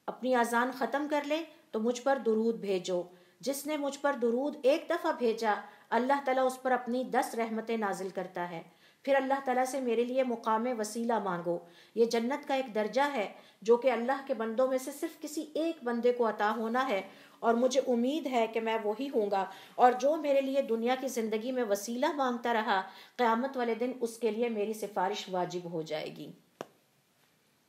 اپنی اذان ختم کر لے تو مجھ پر درود بھیجو۔ جس نے مجھ پر درود ایک دفعہ بھیجا اللہ تعالیٰ اس پر اپنی 10 رحمتیں نازل کرتا ہے۔ پھر اللہ تعالیٰ سے میرے لیے مقام وسیلہ مانگو۔ یہ جنت کا ایک درجہ ہے جو کہ اللہ کے بندوں میں سے صرف کسی ایک بندے کو عطا ہونا ہے، اور مجھے امید ہے کہ میں وہی ہوں گا، اور جو میرے لیے دنیا کی زندگی میں وسیلہ مانگتا رہا قیامت والے دن اس کے لیے میری سفارش واجب ہو جائے گی۔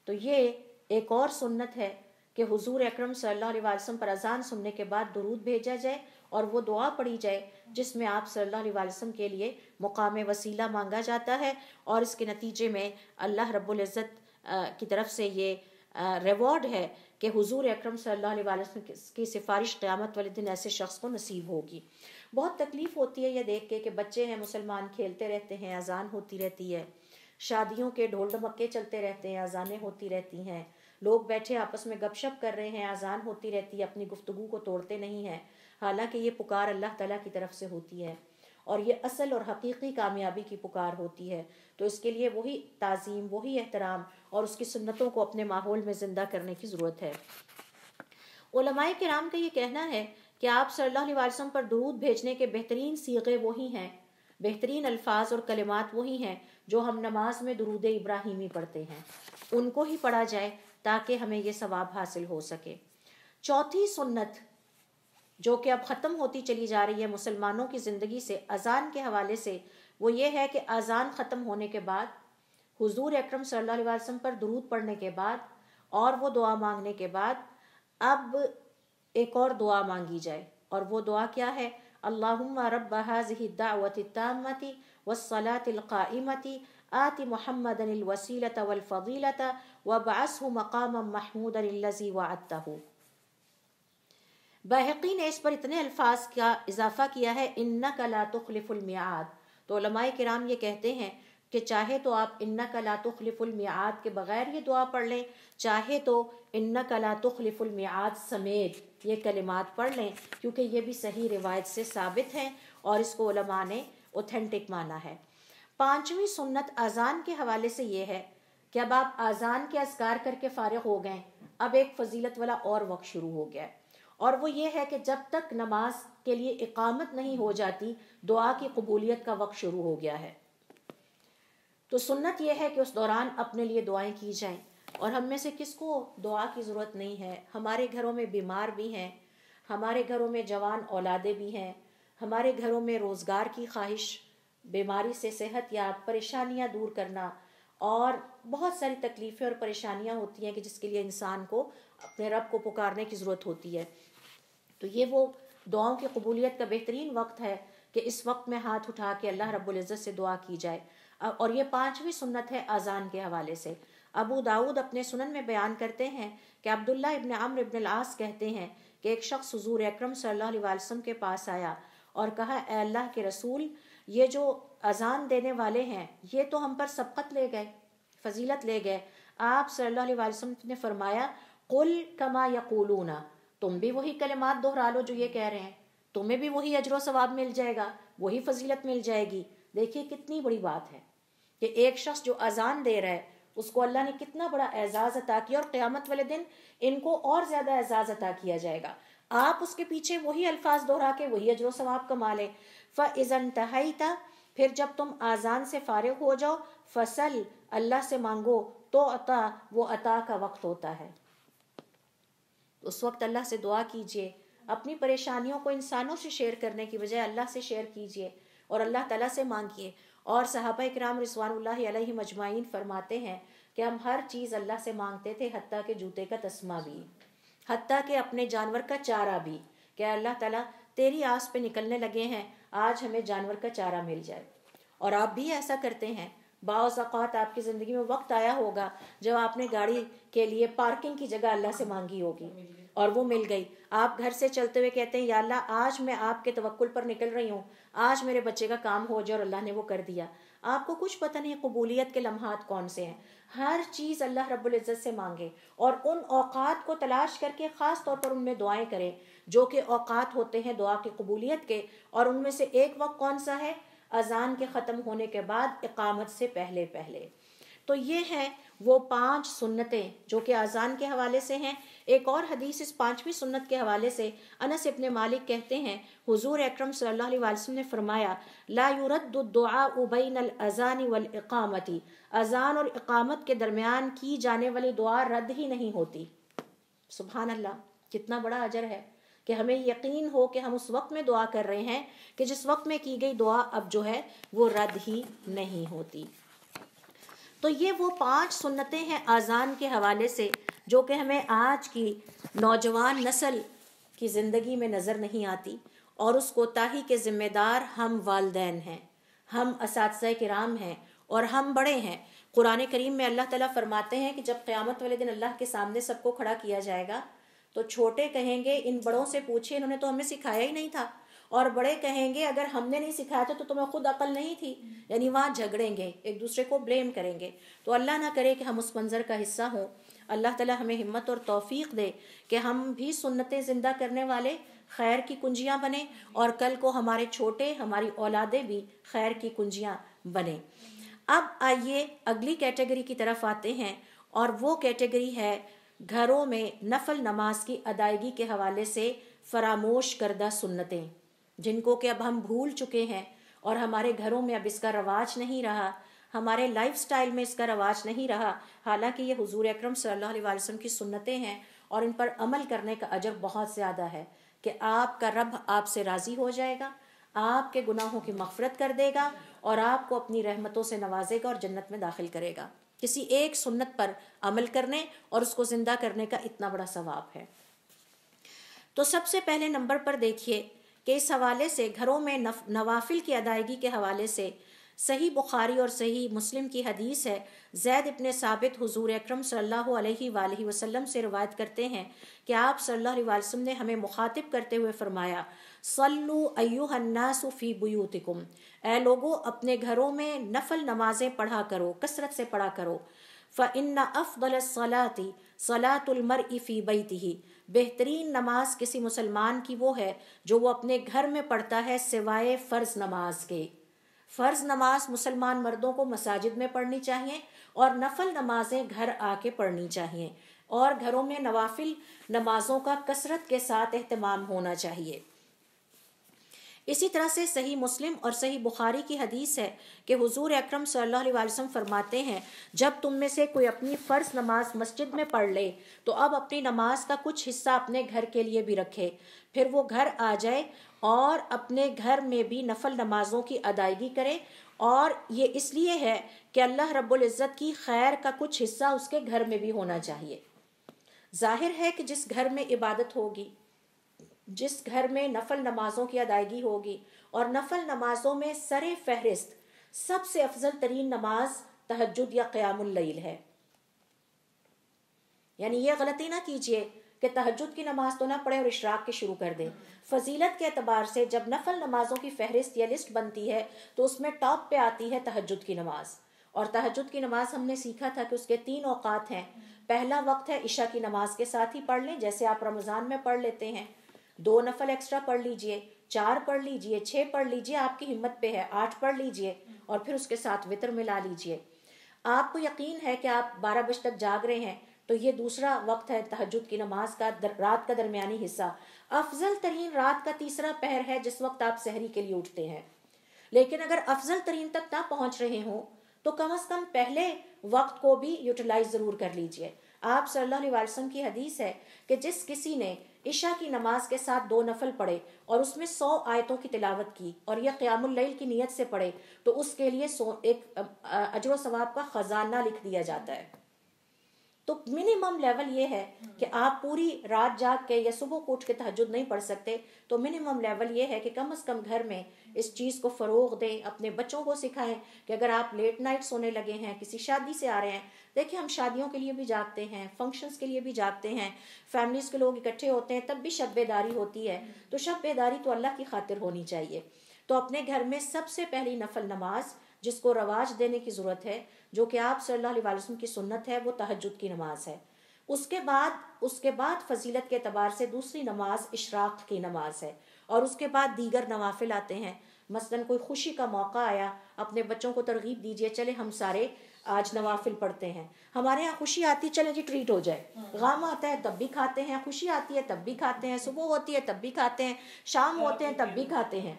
تو یہ ایک اور سنت ہے کہ حضور اکرم صلی اللہ علیہ وسلم پر اذان سننے کے بعد درود بھیجا جائے اور وہ دعا پڑھی جائے جس میں آپ صلی اللہ علیہ وسلم کے لیے مقام وسیلہ مانگا جاتا ہے، اور اس کے نتیجے میں اللہ رب العزت کی طرف سے یہ ریوارڈ ہے کہ حضور اکرم صلی اللہ علیہ وسلم کی سفارش قیامت والے دن ایسے شخص کو نصیب ہوگی۔ بہت تکلیف ہوتی ہے یہ دیکھ کے کہ بچے ہیں مسلمان کھیلتے رہتے ہیں، اذان ہوتی رہتی ہے، شادیوں کے ڈھول ڈمکے چلتے رہتے ہیں، اذانیں ہوتی رہتی ہیں، لوگ بیٹھے آپس میں گپ شپ کر رہے ہیں، اذان ہوتی رہتی ہے، اپنی گفتگو کو توڑتے نہیں ہیں، حالانکہ یہ پکار اللہ تعالیٰ کی طرف سے ہوتی ہے اور یہ اصل اور حقیقی کامیابی کی پکار ہوتی ہے۔ تو اس کے لیے وہی تعظیم، وہی احترام اور اس کی سنتوں کو اپنے ماحول میں زندہ کرنے کی ضرورت ہے۔ علماء کرام کا یہ کہنا ہے کہ آپ صلی اللہ علیہ وسلم پر درود بھیجنے کے بہترین صیغے وہی ہیں، بہترین الفاظ اور کلمات وہی ہیں جو ہم نماز میں درود ابراہیمی پڑھتے ہیں، ان کو ہی پڑھا جائے تاکہ ہمیں یہ ثواب حاصل ہو سکے۔ چوتھی سنت جو کہ اب ختم ہوتی چلی جا رہی ہے مسلمانوں کی زندگی سے اذان کے حوالے سے، وہ یہ ہے کہ اذان ختم ہونے کے بعد حضور اکرم صلی اللہ علیہ وسلم پر درود پڑھنے کے بعد اور وہ دعا مانگنے کے بعد اب ایک اور دعا مانگی جائے، اور وہ دعا کیا ہے؟ اللہم رب هذه الدعوة التامة والصلاة القائمة آت محمدا الوسیلة والفضیلة وابعثه مقاما محمودا الذی وعدته۔ بہقی نے اس پر اتنے الفاظ کا اضافہ کیا ہے انک لا تخلف المیعاد۔ تو علماء کرام یہ کہتے ہیں کہ چاہے تو آپ انک لا تخلف المیعاد کے بغیر یہ دعا پڑھ لیں، چاہے تو انک لا تخلف المیعاد سمیت یہ کلمات پڑھ لیں، کیونکہ یہ بھی صحیح روایت سے ثابت ہیں اور اس کو علماء نے اوتھینٹک مانا ہے۔ پانچویں سنت اذان کے حوالے سے یہ ہے کہ اب آپ اذان کے اذکار کر کے فارغ ہو گئے، اب ایک فضیلت والا اور وقت شروع ہو گیا ہے، اور وہ یہ ہے کہ جب تک نماز کے لیے اقامت نہیں ہو جاتی دعا کی قبولیت کا وقت شروع ہو گیا ہے۔ تو سنت یہ ہے کہ اس دوران اپنے لیے دعائیں کی جائیں، اور ہم میں سے کس کو دعا کی ضرورت نہیں ہے؟ ہمارے گھروں میں بیمار بھی ہیں، ہمارے گھروں میں جوان اولادیں بھی ہیں، ہمارے گھروں میں روزگار کی خواہش، بیماری سے صحت یا پریشانیاں دور کرنا، اور بہت ساری تکلیفیں اور پریشانیاں ہوتی ہیں کہ جس کے لیے انسان کو اپنے رب کو پکارنے کی ضرورت ہوتی ہے۔ تو یہ وہ دعاؤں کی قبولیت کا بہترین وقت ہے کہ اس وقت میں ہاتھ اٹھا کے اللہ رب العزت سے دعا کی جائے، اور یہ پانچویں سنت ہے اذان کے حوالے سے۔ ابو داؤد اپنے سنن میں بیان کرتے ہیں کہ عبداللہ ابن عمرو ابن العاص کہتے ہیں کہ ایک شخص حضور اکرم صلی اللہ علیہ وسلم کے پاس آیا اور کہا اے اللہ کے رسول، یہ جو اذان دینے والے ہیں یہ تو ہم پر سبقت لے گئے، فضیلت لے گئے۔ آپ صلی اللہ علیہ وسلم نے فرمایا قل کما یقولون، تم بھی وہی کلمات دہرا لو جو یہ کہہ رہے ہیں، تمہیں بھی وہی اجر و ثواب مل جائے گا، وہی فضیلت مل جائے گی۔ دیکھیے کتنی بڑی بات ہے کہ ایک شخص جو اذان دے رہا ہے اس کو اللہ نے کتنا بڑا اعزاز عطا کیا، اور قیامت والے دن ان کو اور زیادہ اعزاز عطا کیا جائے گا۔ آپ اس کے پیچھے وہی الفاظ دہرا کے وہی اجر و ثواب کما لیں۔ فَإِذَا انْتَهَيْتَ، پھر جب تم اذان سے فارغ ہو جاؤ، فَسَل، اللہ سے مانگو، تو عطا، وہ عطا کا وقت ہوتا ہے۔ اس وقت اللہ سے دعا کیجئے، اپنی پریشانیوں کو انسانوں سے شیئر کرنے کی بجائے اللہ سے شیئر کیجئے اور اللہ تعالیٰ سے مانگیے۔ اور صحابہ کرام رضوان اللہ علیہ مجمعین فرماتے ہیں کہ ہم ہر چیز اللہ سے مانگتے تھے، حتیٰ کہ جوتے کا تسمہ بھی، حتیٰ کہ اپنے جانور کا چارہ بھی، کہ اللہ تعالیٰ تیری آس پہ نکلنے لگے ہیں، آج ہمیں جانور کا چارہ مل جائے۔ اور آپ بھی ایسا کرتے ہیں۔ بعض اوقات آپ کی زندگی میں وقت آیا ہوگا جب آپ نے گاڑی کے لیے پارکنگ کی جگہ اللہ سے مانگی ہوگی، اور وہ مل گئی. آپ گھر سے چلتے ہوئے کہتے ہیں یا اللہ آج میں آپ کے توکل پر نکل رہی ہوں, آج میرے بچے کا کام ہو جائے, اور اللہ نے وہ کر دیا. آپ کو کچھ پتہ نہیں قبولیت کے لمحات کون سے ہیں. ہر چیز اللہ رب العزت سے مانگے, اور ان اوقات کو تلاش کر کے خاص طور پر ان میں دعائیں کریں جو کہ اوقات ہوتے ہیں دعا کی قبولیت کے. اور ان میں سے ایک وقت کون سا ہے؟ اذان کے ختم ہونے کے بعد اقامت سے پہلے پہلے. تو یہ ہیں وہ 5 سنتیں جو کہ اذان کے حوالے سے ہیں. ایک اور حدیث اس 5ویں سنت کے حوالے سے, انس ابن مالک کہتے ہیں حضور اکرم صلی اللہ علیہ وسلم نے فرمایا لا يرد الدعاء بین الاذان والاقامت, اذان اور اقامت کے درمیان کی جانے والی دعا رد ہی نہیں ہوتی. سبحان اللہ, کتنا بڑا اجر ہے کہ ہمیں یقین ہو کہ ہم اس وقت میں دعا کر رہے ہیں کہ جس وقت میں کی گئی دعا اب جو ہے وہ رد ہی نہیں ہوتی. تو یہ وہ 5 سنتیں ہیں اذان کے حوالے سے جو کہ ہمیں آج کی نوجوان نسل کی زندگی میں نظر نہیں آتی, اور اس کوتاہی کے ذمہ دار ہم والدین ہیں, ہم اساتذہ کرام ہیں, اور ہم بڑے ہیں. قرآن کریم میں اللہ تعالیٰ فرماتے ہیں کہ جب قیامت والے دن اللہ کے سامنے سب کو کھڑا کیا جائے گا تو چھوٹے کہیں گے ان بڑوں سے پوچھے, انہوں نے تو ہمیں سکھایا ہی نہیں تھا. اور بڑے کہیں گے اگر ہم نے نہیں سکھایا تھا تو تمہیں خود عقل نہیں تھی. یعنی وہاں جھگڑیں گے, ایک دوسرے کو بلیم کریں گے. تو اللہ نہ کرے کہ ہم اس منظر کا حصہ ہوں. اللہ تعالیٰ ہمیں ہمت اور توفیق دے کہ ہم بھی سنتیں زندہ کرنے والے خیر کی کنجیاں بنیں, اور کل کو ہمارے چھوٹے, ہماری اولادیں بھی خیر کی کنجیاں بنیں. اب آئیے اگلی کیٹیگری کی طرف آتے ہیں, اور وہ کیٹیگری ہے گھروں میں نفل نماز کی ادائیگی کے حوالے سے فراموش کردہ سنتیں, جن کو کہ اب ہم بھول چکے ہیں, اور ہمارے گھروں میں اب اس کا رواج نہیں رہا, ہمارے لائف سٹائل میں اس کا رواج نہیں رہا. حالانکہ یہ حضور اکرم صلی اللہ علیہ وسلم کی سنتیں ہیں, اور ان پر عمل کرنے کا اجر بہت زیادہ ہے کہ آپ کا رب آپ سے راضی ہو جائے گا, آپ کے گناہوں کی مغفرت کر دے گا, اور آپ کو اپنی رحمتوں سے نوازے گا اور جنت میں داخل کرے گا. کسی ایک سنت پر عمل کرنے اور اس کو زندہ کرنے کا اتنا بڑا ثواب ہے. تو سب سے پہلے نمبر پر دیکھیے کہ اس حوالے سے گھروں میں نوافل کی ادائیگی کے حوالے سے صحیح بخاری اور صحیح مسلم کی حدیث ہے. زید ابن ثابت حضور اکرم صلی اللہ علیہ وآلہ وسلم سے روایت کرتے ہیں کہ آپ صلی اللہ علیہ وسلم نے ہمیں مخاطب کرتے ہوئے فرمایا صلو ایھا الناس فی بیوتکم, اے لوگو اپنے گھروں میں نفل نمازیں پڑھا کرو, کثرت سے پڑھا کرو. فإن أفضل الصلاة صلاة المرء فی بیتہ, بہترین نماز کسی مسلمان کی وہ ہے جو وہ اپنے گھر میں پڑھتا ہے سوائے فرض نماز کے. فرض نماز مسلمان مردوں کو مساجد میں پڑھنی چاہیے, اور نفل نمازیں گھر آ کے پڑھنی چاہیے, اور گھروں میں نوافل نمازوں کا کثرت کے ساتھ اہتمام ہونا چاہیے. اسی طرح سے صحیح مسلم اور صحیح بخاری کی حدیث ہے کہ حضور اکرم صلی اللہ علیہ وسلم فرماتے ہیں جب تم میں سے کوئی اپنی فرض نماز مسجد میں پڑھ لے تو اب اپنی نماز کا کچھ حصہ اپنے گھر کے لیے بھی رکھے, پھر وہ گھر آ جائے اور اپنے گھر میں بھی نفل نمازوں کی ادائیگی کرے. اور یہ اس لیے ہے کہ اللہ رب العزت کی خیر کا کچھ حصہ اس کے گھر میں بھی ہونا چاہیے. ظاہر ہے کہ جس گھر میں عبادت ہوگی, جس گھر میں نفل نمازوں کی ادائیگی ہوگی, اور نفل نمازوں میں سر فہرست سب سے افضل ترین نماز تہجد یا قیام اللیل ہے. یعنی یہ غلطی نہ کیجئے کہ تہجد کی نماز تو نہ پڑھیں اور اشراق کی شروع کر دیں. فضیلت کے اعتبار سے جب نفل نمازوں کی فہرست یا لسٹ بنتی ہے تو اس میں ٹاپ پہ آتی ہے تہجد کی نماز. اور تہجد کی نماز ہم نے سیکھا تھا کہ اس کے 3 اوقات ہیں. پہلا وقت ہے عشاء کی نماز کے ساتھ ہی پڑھ لیں, جیسے آپ رمضان میں پڑھ لیتے ہیں. 2 نفل ایکسٹرا پڑھ لیجئے, 4 پڑھ لیجئے, 6 پڑھ لیجئے, آپ کی ہمت پہ ہے 8 پڑھ لیجئے, اور پھر اس کے ساتھ وتر ملا لیجئے. آپ کو یقین ہے کہ آپ 12 بجے تک جاگ رہے ہیں تو یہ دوسرا وقت ہے تہجد کی نماز کا, رات کا درمیانی حصہ. افضل ترین رات کا تیسرا پہر ہے جس وقت آپ سحری کے لیے اٹھتے ہیں. لیکن اگر افضل ترین تک نہ پہنچ رہے ہوں تو کم از کم پہلے وقت کو بھی یوٹیلائز ضرور کر لیجئے. آپ صلی اللہ علیہ وسلم کی حدیث ہے کہ جس کسی نے عشاء کی نماز کے ساتھ 2 نفل پڑھے اور اس میں 100 آیتوں کی تلاوت کی اور یہ قیام اللیل کی نیت سے پڑھے تو اس کے لیے ایک اجر و ثواب کا خزانہ لکھ دیا جاتا ہے. تو منیمم لیول یہ ہے کہ آپ پوری رات جاگ کے یا صبح کو اٹھ کے تہجد نہیں پڑھ سکتے تو منیمم لیول یہ ہے کہ کم از کم گھر میں اس چیز کو فروغ دیں, اپنے بچوں کو سکھائیں کہ اگر آپ لیٹ نائٹ سونے لگے ہیں, کسی شادی سے آ رہے ہیں دیکھیں ہم شادیوں کے لیے بھی جاگتے ہیں، فنکشنز کے لیے بھی جاگتے ہیں، فیملیز کے لوگ اکٹھے ہوتے ہیں، تب بھی شب بیداری ہوتی ہے. تو شب بیداری تو اللہ کی خاطر ہونی چاہیے. تو اپنے گھر میں سب سے پہلی نفل نماز جس کو رواج دینے کی ضرورت ہے، جو کہ آپ صلی اللہ علیہ وسلم کی سنت ہے، وہ تہجد کی نماز ہے. اس کے بعد فضیلت کے اعتبار سے دوسری نماز اشراق کی نماز ہے، اور اس کے بعد دیگر نوافل آتے ہیں. مثلاً کوئی خوشی کا موقع آیا، اپنے بچوں کو ترغیب دیجئے چلے ہم سارے آج نوافل پڑھتے ہیں. ہمارے ہاں خوشی آتی چلے جی ٹریٹ ہو جائے، غم آتا ہے تب بھی کھاتے ہیں، خوشی آتی ہے تب بھی کھاتے ہیں، صبح ہوتی ہے تب بھی کھاتے ہیں، شام ہوتے ہیں تب بھی کھاتے ہیں.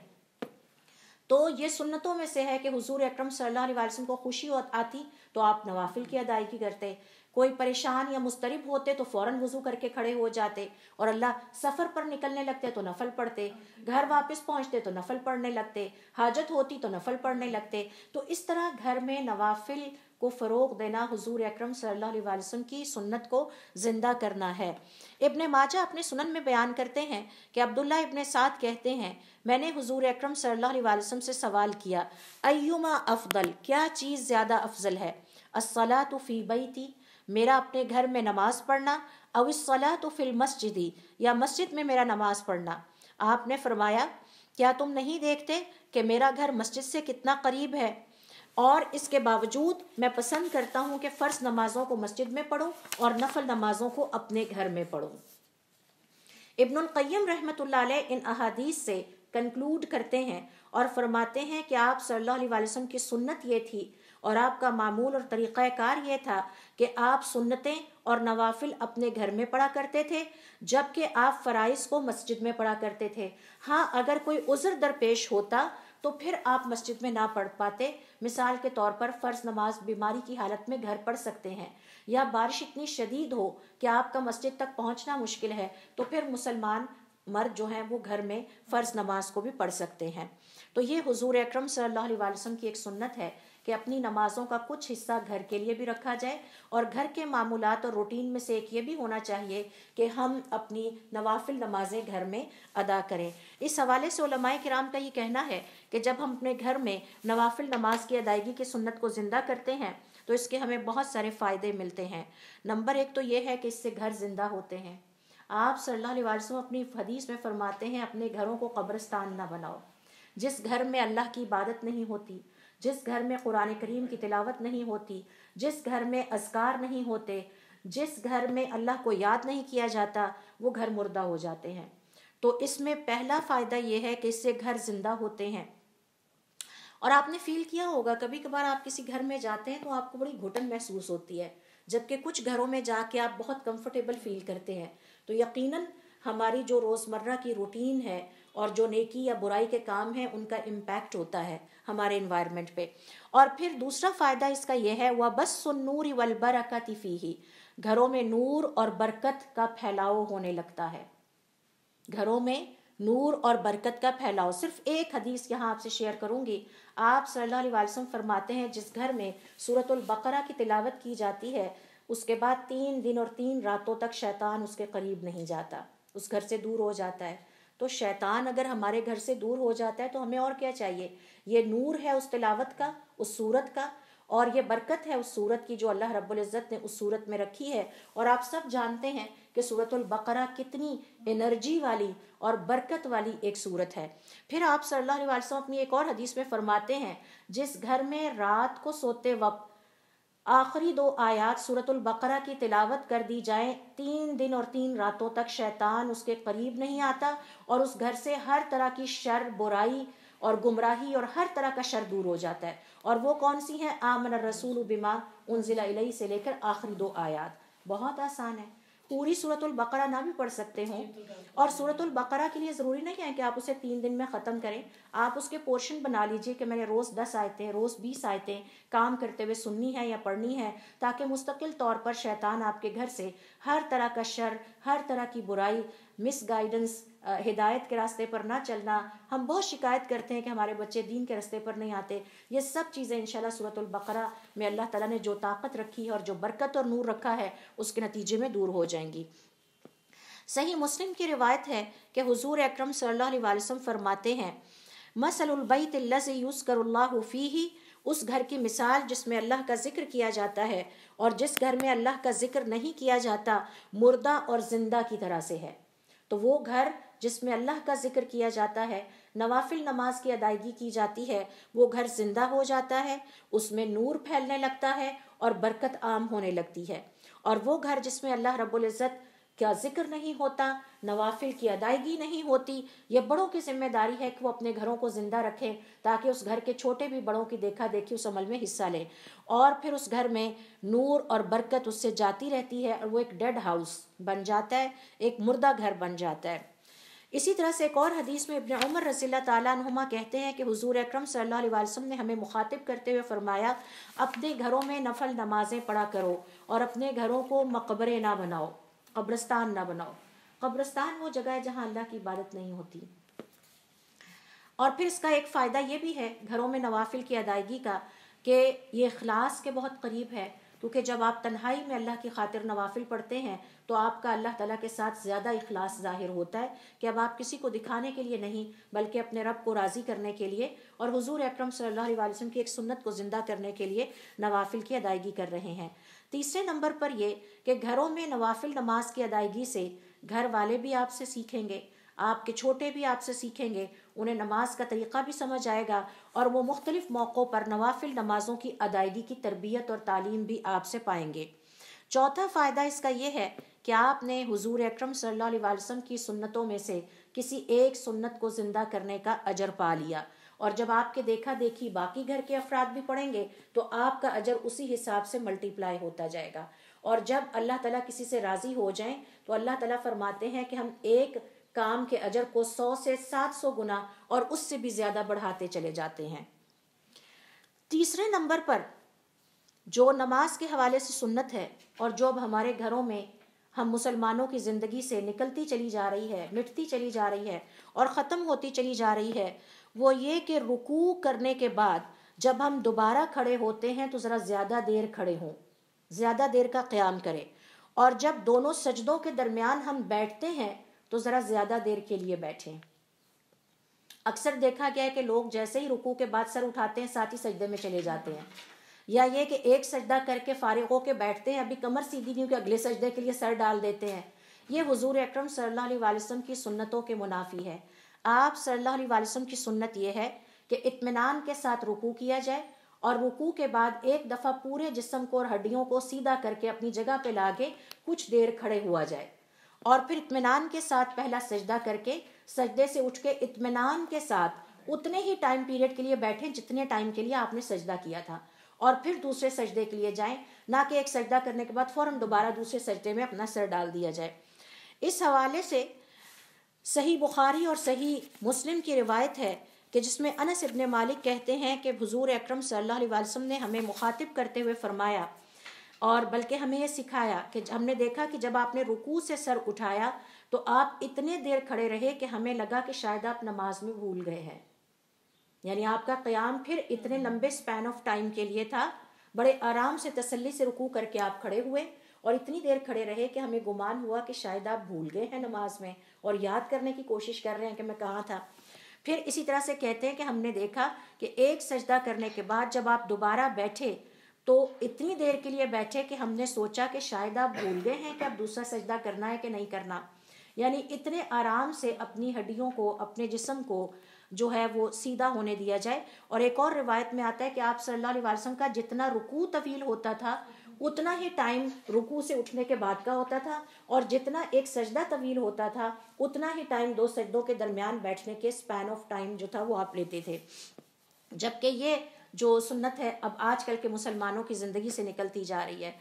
تو یہ سنتوں میں سے ہے کہ حضور اکرم صلی اللہ علیہ وسلم کو خوشی آتی تو آپ نوافل کی ادائیگی کرتے، کوئی پریشان یا مضطرب ہوتے تو فوراً وضو کر کے کھڑے ہو جاتے، اور اللہ سفر پر نکلنے لگتے تو نفل پڑھتے، گھر واپس پہنچتے تو نفل پڑھنے لگتے، حاجت ہوتی تو نفل پڑھنے لگتے. تو اس طرح گھر میں نوافل کو فروغ دینا حضور اکرم صلی اللہ علیہ وسلم کی سنت کو زندہ کرنا ہے. ابن ماجہ اپنے سنن میں بیان کرتے ہیں کہ عبداللہ ابن سعد کہتے ہیں میں نے حضور اکرم صلی اللہ علیہ وسلم سے سوال کیا ایما افضل، کیا چیز زیادہ افضل ہے؟ الصلاۃ فی بیتی، میرا اپنے گھر میں نماز پڑھنا، او الصلاۃ فی المسجد، یا مسجد میں میرا نماز پڑھنا. آپ نے فرمایا کیا تم نہیں دیکھتے کہ میرا گھر مسجد سے کتنا قریب ہے، اور اس کے باوجود میں پسند کرتا ہوں کہ فرض نمازوں کو مسجد میں پڑھوں اور نفل نمازوں کو اپنے گھر میں پڑھوں. ابن القیم رحمۃ اللہ علیہ ان احادیث سے کنکلوڈ کرتے ہیں اور فرماتے ہیں کہ آپ صلی اللہ علیہ وسلم کی سنت یہ تھی اور آپ کا معمول اور طریقہ کار یہ تھا کہ آپ سنتیں اور نوافل اپنے گھر میں پڑھا کرتے تھے، جبکہ آپ فرائض کو مسجد میں پڑھا کرتے تھے. ہاں اگر کوئی عذر درپیش ہوتا تو پھر آپ مسجد میں نہ پڑھ پاتے. مثال کے طور پر فرض نماز بیماری کی حالت میں گھر پڑھ سکتے ہیں، یا بارش اتنی شدید ہو کہ آپ کا مسجد تک پہنچنا مشکل ہے تو پھر مسلمان مرد جو ہیں وہ گھر میں فرض نماز کو بھی پڑھ سکتے ہیں. تو یہ حضور اکرم صلی اللہ علیہ وسلم کی ایک سنت ہے کہ اپنی نمازوں کا کچھ حصہ گھر کے لیے بھی رکھا جائے، اور گھر کے معمولات اور روٹین میں سے ایک یہ بھی ہونا چاہیے کہ ہم اپنی نوافل نمازیں گھر میں ادا کریں. اس حوالے سے علماء کرام کا یہ کہنا ہے کہ جب ہم اپنے گھر میں نوافل نماز کی ادائیگی کی سنت کو زندہ کرتے ہیں تو اس کے ہمیں بہت سارے فائدے ملتے ہیں. نمبر ایک تو یہ ہے کہ اس سے گھر زندہ ہوتے ہیں. آپ صلی اللہ علیہ وسلم اپنی حدیث میں فرماتے ہیں اپنے گھروں کو قبرستان نہ بناؤ. جس گھر میں اللہ کی عبادت نہیں ہوتی، جس گھر میں قرآن کریم کی تلاوت نہیں ہوتی، جس گھر میں اذکار نہیں ہوتے، جس گھر میں اللہ کو یاد نہیں کیا جاتا، وہ گھر مردہ ہو جاتے ہیں. تو اس میں پہلا فائدہ یہ ہے کہ اس سے گھر زندہ ہوتے ہیں. اور آپ نے فیل کیا ہوگا کبھی کبھار آپ کسی گھر میں جاتے ہیں تو آپ کو بڑی گھٹن محسوس ہوتی ہے، جبکہ کچھ گھروں میں جا کے آپ بہت کمفرٹیبل فیل کرتے ہیں. تو یقیناً ہماری جو روزمرہ کی روٹین ہے اور جو نیکی یا برائی کے کام ہیں ان کا امپیکٹ ہوتا ہے ہمارے انوائرمنٹ پہ. اور پھر دوسرا فائدہ اس کا یہ ہے وَبَثُّ النُّورِ وَالْبَرَكَةِ فِيهِ، گھروں میں نور اور برکت کا پھیلاؤ ہونے لگتا ہے. گھروں میں نور اور برکت کا پھیلاؤ. صرف ایک حدیث یہاں آپ سے شیئر کروں گی. آپ صلی اللہ علیہ وسلم فرماتے ہیں جس گھر میں سورۃ البقرہ کی تلاوت کی جاتی ہے اس کے بعد 3 دن اور 3 راتوں تک شیطان اس کے قریب نہیں جاتا، اس گھر سے دور ہو جاتا ہے. تو شیطان اگر ہمارے گھر سے دور ہو جاتا ہے تو ہمیں اور کیا چاہیے؟ یہ نور ہے اس تلاوت کا، اس سورت کا، اور یہ برکت ہے اس سورت کی جو اللہ رب العزت نے اس سورت میں رکھی ہے. اور آپ سب جانتے ہیں کہ سورۃ البقرہ کتنی انرجی والی اور برکت والی ایک سورت ہے. پھر آپ صلی اللہ علیہ وسلم اپنی ایک اور حدیث میں فرماتے ہیں جس گھر میں رات کو سوتے وقت آخری 2 آیات سورۃ البقرہ کی تلاوت کر دی جائیں، 3 دن اور 3 راتوں تک شیطان اس کے قریب نہیں آتا، اور اس گھر سے ہر طرح کی شر، برائی اور گمراہی اور ہر طرح کا شر دور ہو جاتا ہے. اور وہ کون سی ہیں؟ آمن الرسول بما انزل الیہ سے لے کر آخری 2 آیات. بہت آسان ہے. پوری سورۃ البقرہ نہ بھی پڑھ سکتے ہوں، اور سورۃ البقرہ کے لیے ضروری نہیں ہے کہ آپ اسے 3 دن میں ختم کریں. آپ اس کے پورشن بنا لیجئے کہ میں نے روز 10 آیتیں، روز 20 آیتیں کام کرتے ہوئے سننی ہے یا پڑھنی ہے، تاکہ مستقل طور پر شیطان آپ کے گھر سے ہر طرح کا شر، ہر طرح کی برائی، مس گائیڈنس، ہدایت کے راستے پر نہ چلنا. ہم بہت شکایت کرتے ہیں کہ ہمارے بچے دین کے راستے پر نہیں آتے. یہ سب چیزیں انشاءاللہ سورۃ البقرہ میں اللہ تعالیٰ نے جو طاقت رکھی ہے اور جو برکت اور نور رکھا ہے اس کے نتیجے میں دور ہو جائیں گی. صحیح مسلم کی روایت ہے کہ حضور اکرم صلی اللہ علیہ وسلم فرماتے ہیں مثل البیت الذی یذکر اللہ فیہ اس گھر کی مثال جس میں اللہ کا ذکر کیا جاتا ہے اور جس گھر میں اللہ کا ذکر نہیں کیا جاتا مردہ اور زندہ کی طرح سے ہے۔ تو وہ گھر جس میں اللہ کا ذکر کیا جاتا ہے، نوافل نماز کی ادائیگی کی جاتی ہے، وہ گھر زندہ ہو جاتا ہے، اس میں نور پھیلنے لگتا ہے اور برکت عام ہونے لگتی ہے۔ اور وہ گھر جس میں اللہ رب العزت کا ذکر نہیں ہوتا، نوافل کی ادائیگی نہیں ہوتی، یہ بڑوں کی ذمہ داری ہے کہ وہ اپنے گھروں کو زندہ رکھیں تاکہ اس گھر کے چھوٹے بھی بڑوں کی دیکھا دیکھی اس عمل میں حصہ لیں، اور پھر اس گھر میں نور اور برکت اس سے جاتی رہتی ہے اور وہ ایک ڈیڈ ہاؤس بن جاتا ہے، ایک مردہ گھر بن جاتا ہے۔ اسی طرح سے ایک اور حدیث میں ابن عمر رضی اللہ تعالیٰ عنہما کہتے ہیں کہ حضور اکرم صلی اللہ علیہ وسلم نے ہمیں مخاطب کرتے ہوئے فرمایا، اپنے گھروں میں نفل نمازیں پڑھا کرو اور اپنے گھروں کو مقبرے نہ بناؤ، قبرستان نہ بناؤ۔ قبرستان وہ جگہ ہے جہاں اللہ کی عبادت نہیں ہوتی۔ اور پھر اس کا ایک فائدہ یہ بھی ہے گھروں میں نوافل کی ادائیگی کا کہ یہ اخلاص کے بہت قریب ہے، کیونکہ جب آپ تنہائی میں اللہ کی خاطر نوافل پڑھتے ہیں تو آپ کا اللہ تعالیٰ کے ساتھ زیادہ اخلاص ظاہر ہوتا ہے کہ اب آپ کسی کو دکھانے کے لیے نہیں بلکہ اپنے رب کو راضی کرنے کے لیے اور حضور اکرم صلی اللہ علیہ وسلم کی ایک سنت کو زندہ کرنے کے لیے نوافل کی ادائیگی کر رہے ہیں۔ تیسرے نمبر پر یہ کہ گھروں میں نوافل نماز کی ادائیگی سے گھر والے بھی آپ سے سیکھیں گے، آپ کے چھوٹے بھی آپ سے سیکھیں گے، انہیں نماز کا طریقہ بھی سمجھ آئے گا اور وہ مختلف موقعوں پر نوافل نمازوں کی ادائیگی کی تربیت اور تعلیم بھی آپ سے پائیں گے۔ چوتھا فائدہ اس کا یہ ہے کہ آپ نے حضور اکرم صلی اللہ علیہ وسلم کی سنتوں میں سے کسی ایک سنت کو زندہ کرنے کا اجر پا لیا، اور جب آپ کے دیکھا دیکھی باقی گھر کے افراد بھی پڑھیں گے تو آپ کا اجر اسی حساب سے ملٹی پلائی ہوتا جائے گا۔ اور جب اللہ تعالیٰ کسی سے راضی ہو جائیں تو اللہ تعالیٰ فرماتے ہیں کہ ہم ایک کام کے اجر کو 100 سے 700 گنا اور اس سے بھی زیادہ بڑھاتے چلے جاتے ہیں۔ تیسرے نمبر پر جو نماز کے حوالے سے سنت ہے اور جو اب ہمارے گھروں میں ہم مسلمانوں کی زندگی سے نکلتی چلی جا رہی ہے، مٹتی چلی جا رہی ہے اور ختم ہوتی چلی جا رہی ہے، وہ یہ کہ رکوع کرنے کے بعد جب ہم دوبارہ کھڑے ہوتے ہیں تو ذرا زیادہ دیر کھڑے ہوں، زیادہ دیر کا قیام کریں، اور جب دونوں سجدوں کے درمیان ہم بیٹھتے ہیں تو ذرا زیادہ دیر کے لیے بیٹھیں۔ اکثر دیکھا گیا ہے کہ لوگ جیسے ہی رکوع کے بعد سر اٹھاتے ہیں ساتھ ہی سجدے میں چلے جاتے ہیں، یا یہ کہ ایک سجدہ کر کے فارغ ہو کے بیٹھتے ہیں، ابھی کمر سیدھی نہیں کہ اگلے سجدے کے لیے سر ڈال دیتے ہیں۔ یہ حضور اکرم صلی اللہ علیہ وسلم کی سنتوں کے منافی ہے۔ آپ صلی اللہ علیہ وسلم کی سنت یہ ہے کہ اطمینان کے ساتھ رکوع کیا جائے اور رکوع کے بعد ایک دفعہ پورے جسم کو اور ہڈیوں کو سیدھا کر کے اپنی جگہ پہ لا کے کچھ دیر کھڑے ہوا جائے، اور پھر اطمینان کے ساتھ پہلا سجدہ کر کے سجدے سے اٹھ کے اطمینان کے ساتھ اتنے ہی ٹائم پیریڈ کے لیے بیٹھیں جتنے ٹائم کے لیے آپ نے سجدہ کیا تھا، اور پھر دوسرے سجدے کے لیے جائیں، نہ کہ ایک سجدہ کرنے کے بعد فوراً دوبارہ دوسرے سجدے میں اپنا سر ڈال دیا جائے۔ اس حوالے سے صحیح بخاری اور صحیح مسلم کی روایت ہے کہ جس میں انس ابن مالک کہتے ہیں کہ حضور اکرم صلی اللہ علیہ وسلم نے ہمیں مخاطب کرتے ہوئے فرمایا، اور بلکہ ہمیں یہ سکھایا کہ ہم نے دیکھا کہ جب آپ نے رکوع سے سر اٹھایا تو آپ اتنے دیر کھڑے رہے کہ ہمیں لگا کہ شاید آپ نماز میں بھول گئے ہیں، یعنی آپ کا قیام پھر اتنے لمبے سپین آف ٹائم کے لیے تھا، بڑے آرام سے تسلی سے رکوع کر کے آپ کھڑے ہوئے اور اتنی دیر کھڑے رہے کہ ہمیں گمان ہوا کہ شاید آپ بھول گئے ہیں نماز میں اور یاد کرنے کی کوشش کر رہے ہیں کہ میں کہاں تھا۔ پھر اسی طرح سے کہتے ہیں کہ ہم نے دیکھا کہ ایک سجدہ کرنے کے بعد جب آپ دوبارہ بیٹھے تو اتنی دیر کے لیے بیٹھے کہ ہم نے سوچا کہ شاید آپ بھول گئے ہیں کہ اب دوسرا سجدہ کرنا ہے کہ نہیں کرنا، یعنی اتنے آرام سے اپنی ہڈیوں کو، اپنے جسم کو جو ہے وہ سیدھا ہونے دیا جائے۔ اور ایک اور روایت میں آتا ہے کہ آپ صلی اللہ علیہ وسلم کا جتنا رکوع طویل ہوتا تھا اتنا ہی ٹائم رکوع سے اٹھنے کے بعد کا ہوتا تھا، اور جتنا ایک سجدہ طویل ہوتا تھا اتنا ہی ٹائم دو سجدوں کے درمیان بیٹھنے کے سپین آف ٹائم جو تھا وہ آپ لیتے تھے۔ جبکہ یہ جو سنت ہے اب آج کل کے مسلمانوں کی زندگی سے نکلتی جا رہی ہے۔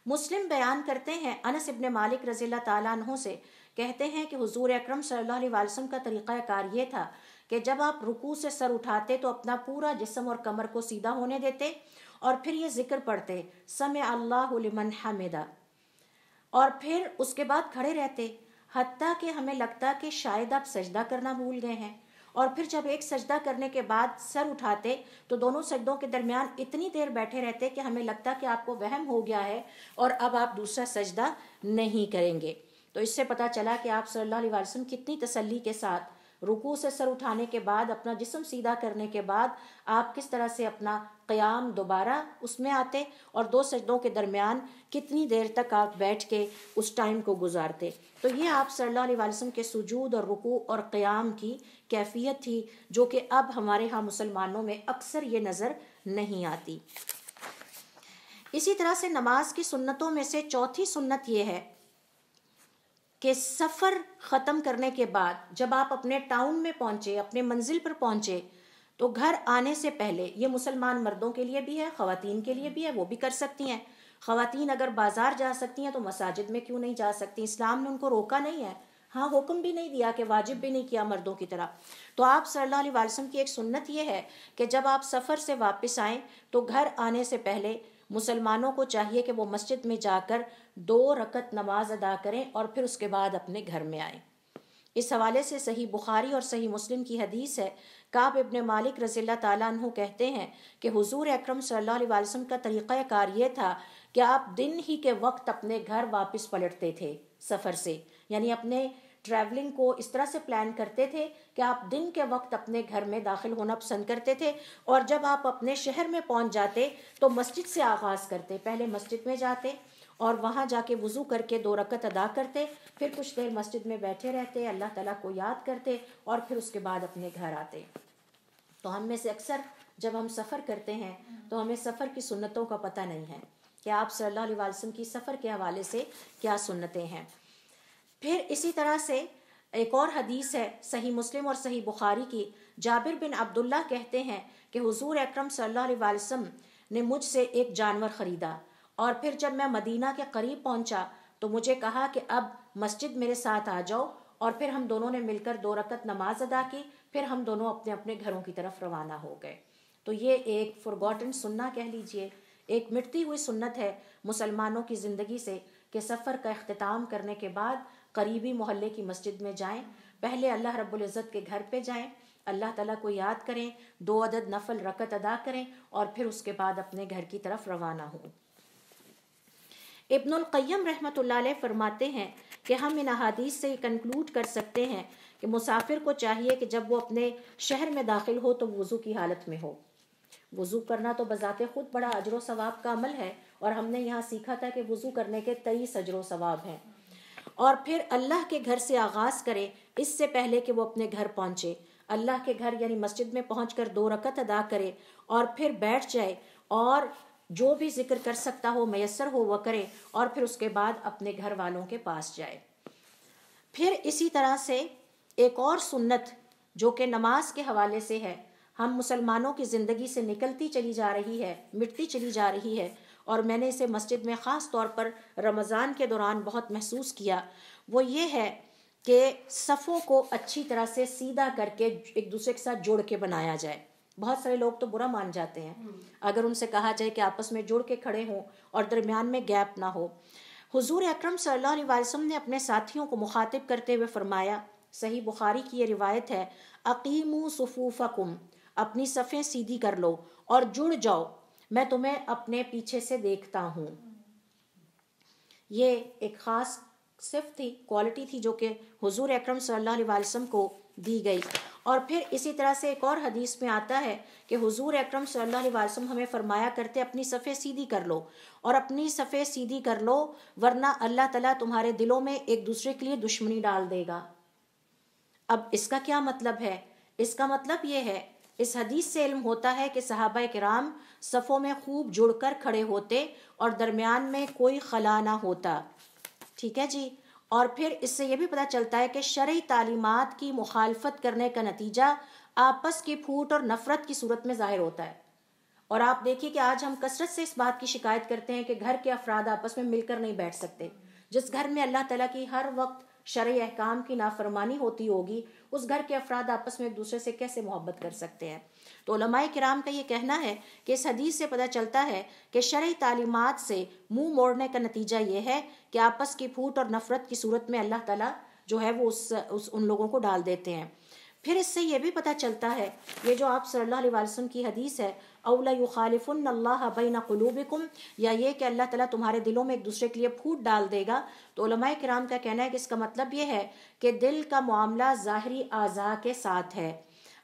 مسلم بیان کرتے ہیں انس ابن مالک رضی اللہ تعالیٰ عنہ سے، کہتے ہیں کہ حضور اکرم صلی اللہ علیہ وسلم کا طریقہ کار یہ تھا کہ جب آپ رکوع سے سر اٹھاتے تو اپنا پورا جسم اور کمر کو سیدھا ہونے دیتے اور پھر یہ ذکر پڑھتے سمع اللہ لمن حمدہ، اور پھر اس کے بعد کھڑے رہتے حتیٰ کہ ہمیں لگتا کہ شاید آپ سجدہ کرنا بھول گئے ہیں، اور پھر جب ایک سجدہ کرنے کے بعد سر اٹھاتے تو دونوں سجدوں کے درمیان اتنی دیر بیٹھے رہتے کہ ہمیں لگتا کہ آپ کو وہم ہو گیا ہے اور اب آپ دوسرا سجدہ نہیں کریں گے۔ تو اس سے پتہ چلا کہ آپ صلی اللہ علیہ وسلم کتنی تسلی کے ساتھ رکوع سے سر اٹھانے کے بعد اپنا جسم سیدھا کرنے کے بعد آپ کس طرح سے اپنا قیام دوبارہ اس میں آتے اور 2 سجدوں کے درمیان کتنی دیر تک آپ بیٹھ کے اس ٹائم کو گزارتے. تو یہ آپ صلی اللہ علیہ وسلم کے سجود اور رکوع اور قیام کی کیفیت تھی جو کہ اب ہمارے ہاں مسلمانوں میں اکثر یہ نظر نہیں آتی. اسی طرح سے نماز کی سنتوں میں سے چوتھی سنت یہ ہے کہ سفر ختم کرنے کے بعد جب آپ اپنے ٹاؤن میں پہنچے، اپنے منزل پر پہنچے، تو گھر آنے سے پہلے، یہ مسلمان مردوں کے لیے بھی ہے، خواتین کے لیے بھی ہے، وہ بھی کر سکتی ہیں. خواتین اگر بازار جا سکتی ہیں تو مساجد میں کیوں نہیں جا سکتی؟ اسلام نے ان کو روکا نہیں ہے، ہاں حکم بھی نہیں دیا کہ واجب بھی نہیں کیا مردوں کی طرح. تو آپ صلی اللہ علیہ وسلم کی ایک سنت یہ ہے کہ جب آپ سفر سے واپس آئیں تو گھر آنے سے پہلے مسلمانوں کو چاہیے کہ وہ مسجد میں جا کر 2 رکعت نماز ادا کریں اور پھر اس کے بعد اپنے گھر میں آئیں. اس حوالے سے صحیح بخاری اور صحیح مسلم کی حدیث ہے. کعب ابن مالک رضی اللہ تعالیٰ عنہ کہتے ہیں کہ حضور اکرم صلی اللہ علیہ وسلم کا طریقہ کار یہ تھا کہ آپ دن ہی کے وقت اپنے گھر واپس پلٹتے تھے سفر سے، یعنی اپنے ٹریولنگ کو اس طرح سے پلان کرتے تھے کہ آپ دن کے وقت اپنے گھر میں داخل ہونا پسند کرتے تھے، اور جب آپ اپنے شہر میں پہنچ جاتے تو مسجد سے آغاز کرتے. پہلے مسجد میں جاتے اور وہاں جا کے وضو کر کے 2 رکعت ادا کرتے، پھر کچھ دیر مسجد میں بیٹھے رہتے، اللہ تعالیٰ کو یاد کرتے اور پھر اس کے بعد اپنے گھر آتے. تو ہم میں سے اکثر جب ہم سفر کرتے ہیں تو ہمیں سفر کی سنتوں کا پتہ نہیں ہے کہ آپ صلی اللہ علیہ وسلم کی سفر کے حوالے سے کیا سنتیں ہیں. پھر اسی طرح سے ایک اور حدیث ہے صحیح مسلم اور صحیح بخاری کی. جابر بن عبداللہ کہتے ہیں کہ حضور اکرم صلی اللہ علیہ وسلم نے مجھ سے ایک جانور خریدا، اور پھر جب میں مدینہ کے قریب پہنچا تو مجھے کہا کہ اب مسجد میرے ساتھ آ جاؤ، اور پھر ہم دونوں نے مل کر 2 رکعت نماز ادا کی، پھر ہم دونوں اپنے اپنے گھروں کی طرف روانہ ہو گئے. تو یہ ایک فورگوٹن سنت کہہ لیجئے، ایک مٹتی ہوئی سنت ہے مسلمانوں کی زندگی سے کہ سفر کا اختتام کرنے کے بعد قریبی محلے کی مسجد میں جائیں، پہلے اللہ رب العزت کے گھر پہ جائیں، اللہ تعالیٰ کو یاد کریں، 2 عدد نفل رکعت ادا کریں، اور پھر اس کے بعد اپنے گھر کی طرف روانہ ہوں. ابن القیم رحمۃ اللہ علیہ فرماتے ہیں کہ ہم ان احادیث سے کنکلوڈ کر سکتے ہیں کہ مسافر کو چاہیے کہ جب وہ اپنے شہر میں داخل ہو تو وضو کی حالت میں ہو. وضو کرنا تو بذات خود بڑا اجر و ثواب کا عمل ہے، اور ہم نے یہاں سیکھا تھا کہ وضو کرنے کے 23 اجر و ثواب ہیں. اور پھر اللہ کے گھر سے آغاز کرے اس سے پہلے کہ وہ اپنے گھر پہنچے. اللہ کے گھر یعنی مسجد میں پہنچ کر 2 رکعت ادا کرے اور پھر بیٹھ جائے اور جو بھی ذکر کر سکتا ہو میسر ہو وہ کرے، اور پھر اس کے بعد اپنے گھر والوں کے پاس جائے. پھر اسی طرح سے ایک اور سنت جو کہ نماز کے حوالے سے ہے، ہم مسلمانوں کی زندگی سے نکلتی چلی جا رہی ہے، مٹتی چلی جا رہی ہے، اور میں نے اسے مسجد میں خاص طور پر رمضان کے دوران بہت محسوس کیا. وہ یہ ہے کہ صفوں کو اچھی طرح سے سیدھا کر کے ایک دوسرے کے ساتھ جوڑ کے بنایا جائے. بہت سارے لوگ تو برا مان جاتے ہیں اگر ان سے کہا جائے کہ آپس میں جڑ کے کھڑے ہوں اور درمیان میں گیپ نہ ہو. حضور اکرم صلی اللہ علیہ وسلم نے اپنے ساتھیوں کو مخاطب کرتے ہوئے فرمایا، صحیح بخاری کی یہ روایت ہے، اقیموا صفوفکم، اپنی صفیں سیدھی کر لو اور جڑ جاؤ، میں تمہیں اپنے پیچھے سے دیکھتا ہوں. یہ ایک خاص صفت تھی، کوالٹی تھی جو کہ حضور اکرم صلی اللہ علیہ وسلم کو دی گئی. اور پھر اسی طرح سے ایک اور حدیث میں آتا ہے کہ حضور اکرم صلی اللہ علیہ وسلم ہمیں فرمایا کرتے اپنی صفیں سیدھی کر لو، اور اپنی صفیں سیدھی کر لو ورنہ اللہ تعالیٰ تمہارے دلوں میں ایک دوسرے کے لیے دشمنی ڈال دے گا. اب اس کا کیا مطلب ہے؟ اس کا مطلب یہ ہے، اس حدیث سے علم ہوتا ہے کہ صحابہ کرام صفوں میں خوب جڑ کر کھڑے ہوتے اور درمیان میں کوئی خلا نہ ہوتا. ٹھیک ہے جی. اور پھر اس سے یہ بھی پتہ چلتا ہے کہ شرعی تعلیمات کی مخالفت کرنے کا نتیجہ آپس کی پھوٹ اور نفرت کی صورت میں ظاہر ہوتا ہے. اور آپ دیکھیے کہ آج ہم کثرت سے اس بات کی شکایت کرتے ہیں کہ گھر کے افراد آپس میں مل کر نہیں بیٹھ سکتے. جس گھر میں اللہ تعالیٰ کی ہر وقت شرعی احکام کی نافرمانی ہوتی ہوگی، اس گھر کے افراد آپس میں ایک دوسرے سے کیسے محبت کر سکتے ہیں؟ تو علماء کرام کا یہ کہنا ہے کہ اس حدیث سے پتہ چلتا ہے کہ شرعی تعلیمات سے منہ موڑنے کا نتیجہ یہ ہے کہ آپس کی پھوٹ اور نفرت کی صورت میں اللہ تعالیٰ جو ہے وہ ان لوگوں کو ڈال دیتے ہیں. پھر اس سے یہ بھی پتہ چلتا ہے، یہ جو آپ صلی اللہ علیہ وسلم کی حدیث ہے، اولا یخالفن اللہ بین قلوبکم، یا یہ کہ اللہ تعالیٰ تمہارے دلوں میں ایک دوسرے کے لیے پھوٹ ڈال دے گا. تو علماء کرام کا کہنا ہے کہ اس کا مطلب یہ ہے کہ دل کا معاملہ ظاہری اعضاء کے ساتھ ہے.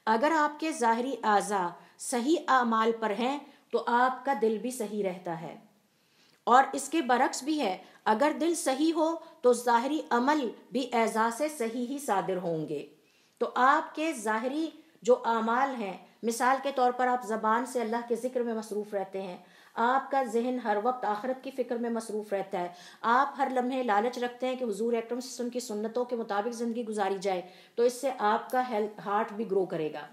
اگر آپ کے ظاہری اعضاء صحیح اعمال پر ہیں، تو آپ کا دل بھی صحیح رہتا ہے. اور اس کے برعکس بھی ہے، اگر دل صحیح ہو تو ظاہری عمل بھی اعضاء سے صحیح ہی صادر ہوں گے. تو آپ کے ظاہری جو اعمال ہیں، مثال کے طور پر آپ زبان سے اللہ کے ذکر میں مصروف رہتے ہیں، آپ کا ذہن ہر وقت آخرت کی فکر میں مصروف رہتا ہے، آپ ہر لمحے لالچ رکھتے ہیں کہ حضور اکرم صلی اللہ علیہ وسلم کی سنتوں کے مطابق زندگی گزاری جائے، تو اس سے آپ کا ہارٹ بھی گرو کرے گا،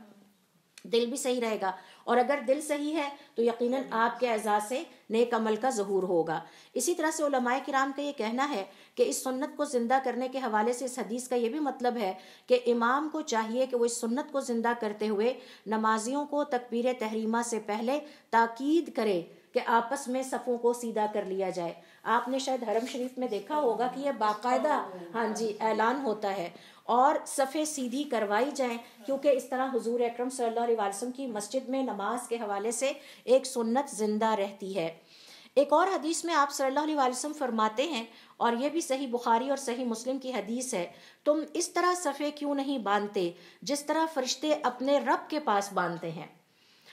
دل بھی صحیح رہے گا. اور اگر دل صحیح ہے تو یقیناً آپ کے اعضاء سے نیک عمل کا ظہور ہوگا. اسی طرح سے علماء کرام کا یہ کہنا ہے کہ اس سنت کو زندہ کرنے کے حوالے سے اس حدیث کا یہ بھی مطلب ہے کہ امام کو چاہیے کہ وہ اس سنت کو زندہ کرتے ہوئے نمازیوں کو تکبیر تحریمہ سے پہلے تاکید کرے کہ آپس میں صفوں کو سیدھا کر لیا جائے. آپ نے شاید حرم شریف میں دیکھا ہوگا کہ یہ باقاعدہ اعلان ہوتا ہے اور صفیں سیدھی کروائی جائیں، کیونکہ اس طرح حضور اکرم صلی اللہ علیہ وسلم کی مسجد میں نماز کے حوالے سے ایک سنت زندہ رہتی ہے. ایک اور حدیث میں آپ صلی اللہ علیہ وسلم فرماتے ہیں، اور یہ بھی صحیح بخاری اور صحیح مسلم کی حدیث ہے، تم اس طرح صفیں کیوں نہیں باندھتے جس طرح فرشتے اپنے رب کے پاس باندھتے ہیں.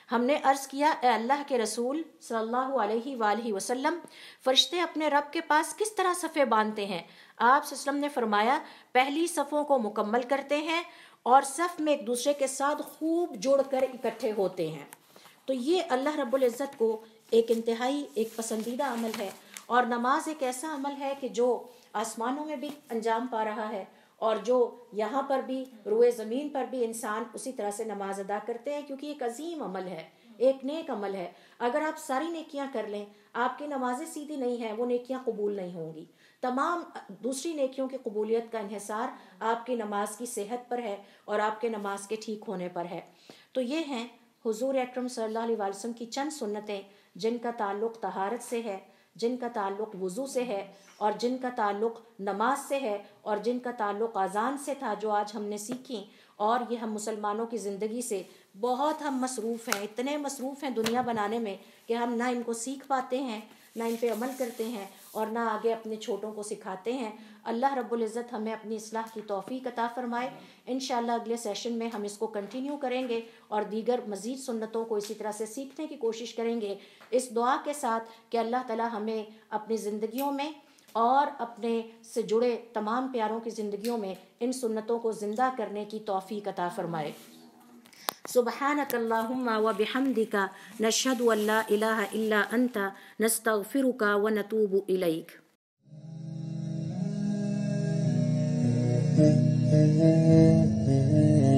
ہم نے عرض کیا، اے اللہ کے رسول صلی اللہ علیہ وآلہ وسلم، فرشتے اپنے رب کے پاس کس طرح صفیں باندھتے ہیں؟ آپ صلی اللہ علیہ وسلم نے فرمایا، پہلی صفوں کو مکمل کرتے ہیں اور صف میں ایک دوسرے کے ساتھ خوب جڑ کر اکٹھے ہوتے ہیں. تو یہ اللہ رب العزت کو ایک انتہائی ایک پسندیدہ عمل ہے، اور نماز ایک ایسا عمل ہے کہ جو آسمانوں میں بھی انجام پا رہا ہے، اور جو یہاں پر بھی روئے زمین پر بھی انسان اسی طرح سے نماز ادا کرتے ہیں، کیونکہ ایک عظیم عمل ہے، ایک نیک عمل ہے. اگر آپ ساری نیکیاں کر لیں، آپ کی نمازیں سیدھی نہیں ہیں، وہ نیکیاں قبول نہیں ہوں گی. تمام دوسری نیکیوں کی قبولیت کا انحصار آپ کی نماز کی صحت پر ہے اور آپ کے نماز کے ٹھیک ہونے پر ہے. تو یہ ہیں حضور اکرم صلی اللہ علیہ وسلم کی چند سنتیں جن کا تعلق طہارت سے ہے، جن کا تعلق وضو سے ہے، اور جن کا تعلق نماز سے ہے، اور جن کا تعلق اذان سے تھا، جو آج ہم نے سیکھیں. اور یہ ہم مسلمانوں کی زندگی سے بہت ہم مصروف ہیں، اتنے مصروف ہیں دنیا بنانے میں کہ ہم نہ ان کو سیکھ پاتے ہیں، نہ ان پہ عمل کرتے ہیں، اور نہ آگے اپنے چھوٹوں کو سکھاتے ہیں. اللہ رب العزت ہمیں اپنی اصلاح کی توفیق عطا فرمائے. انشاءاللہ اگلے سیشن میں ہم اس کو کنٹینیو کریں گے اور دیگر مزید سنتوں کو اسی طرح سے سیکھنے کی کوشش کریں گے، اس دعا کے ساتھ کہ اللہ تعالی ہمیں اپنی زندگیوں میں اور اپنے سے جڑے تمام پیاروں کی زندگیوں میں ان سنتوں کو زندہ کرنے کی توفیق عطا فرمائے. سبحانک اللہم و بحمدک نشہد ان لا الہ الا انت نستغفرک و نتوب الیک. Mm-hmm.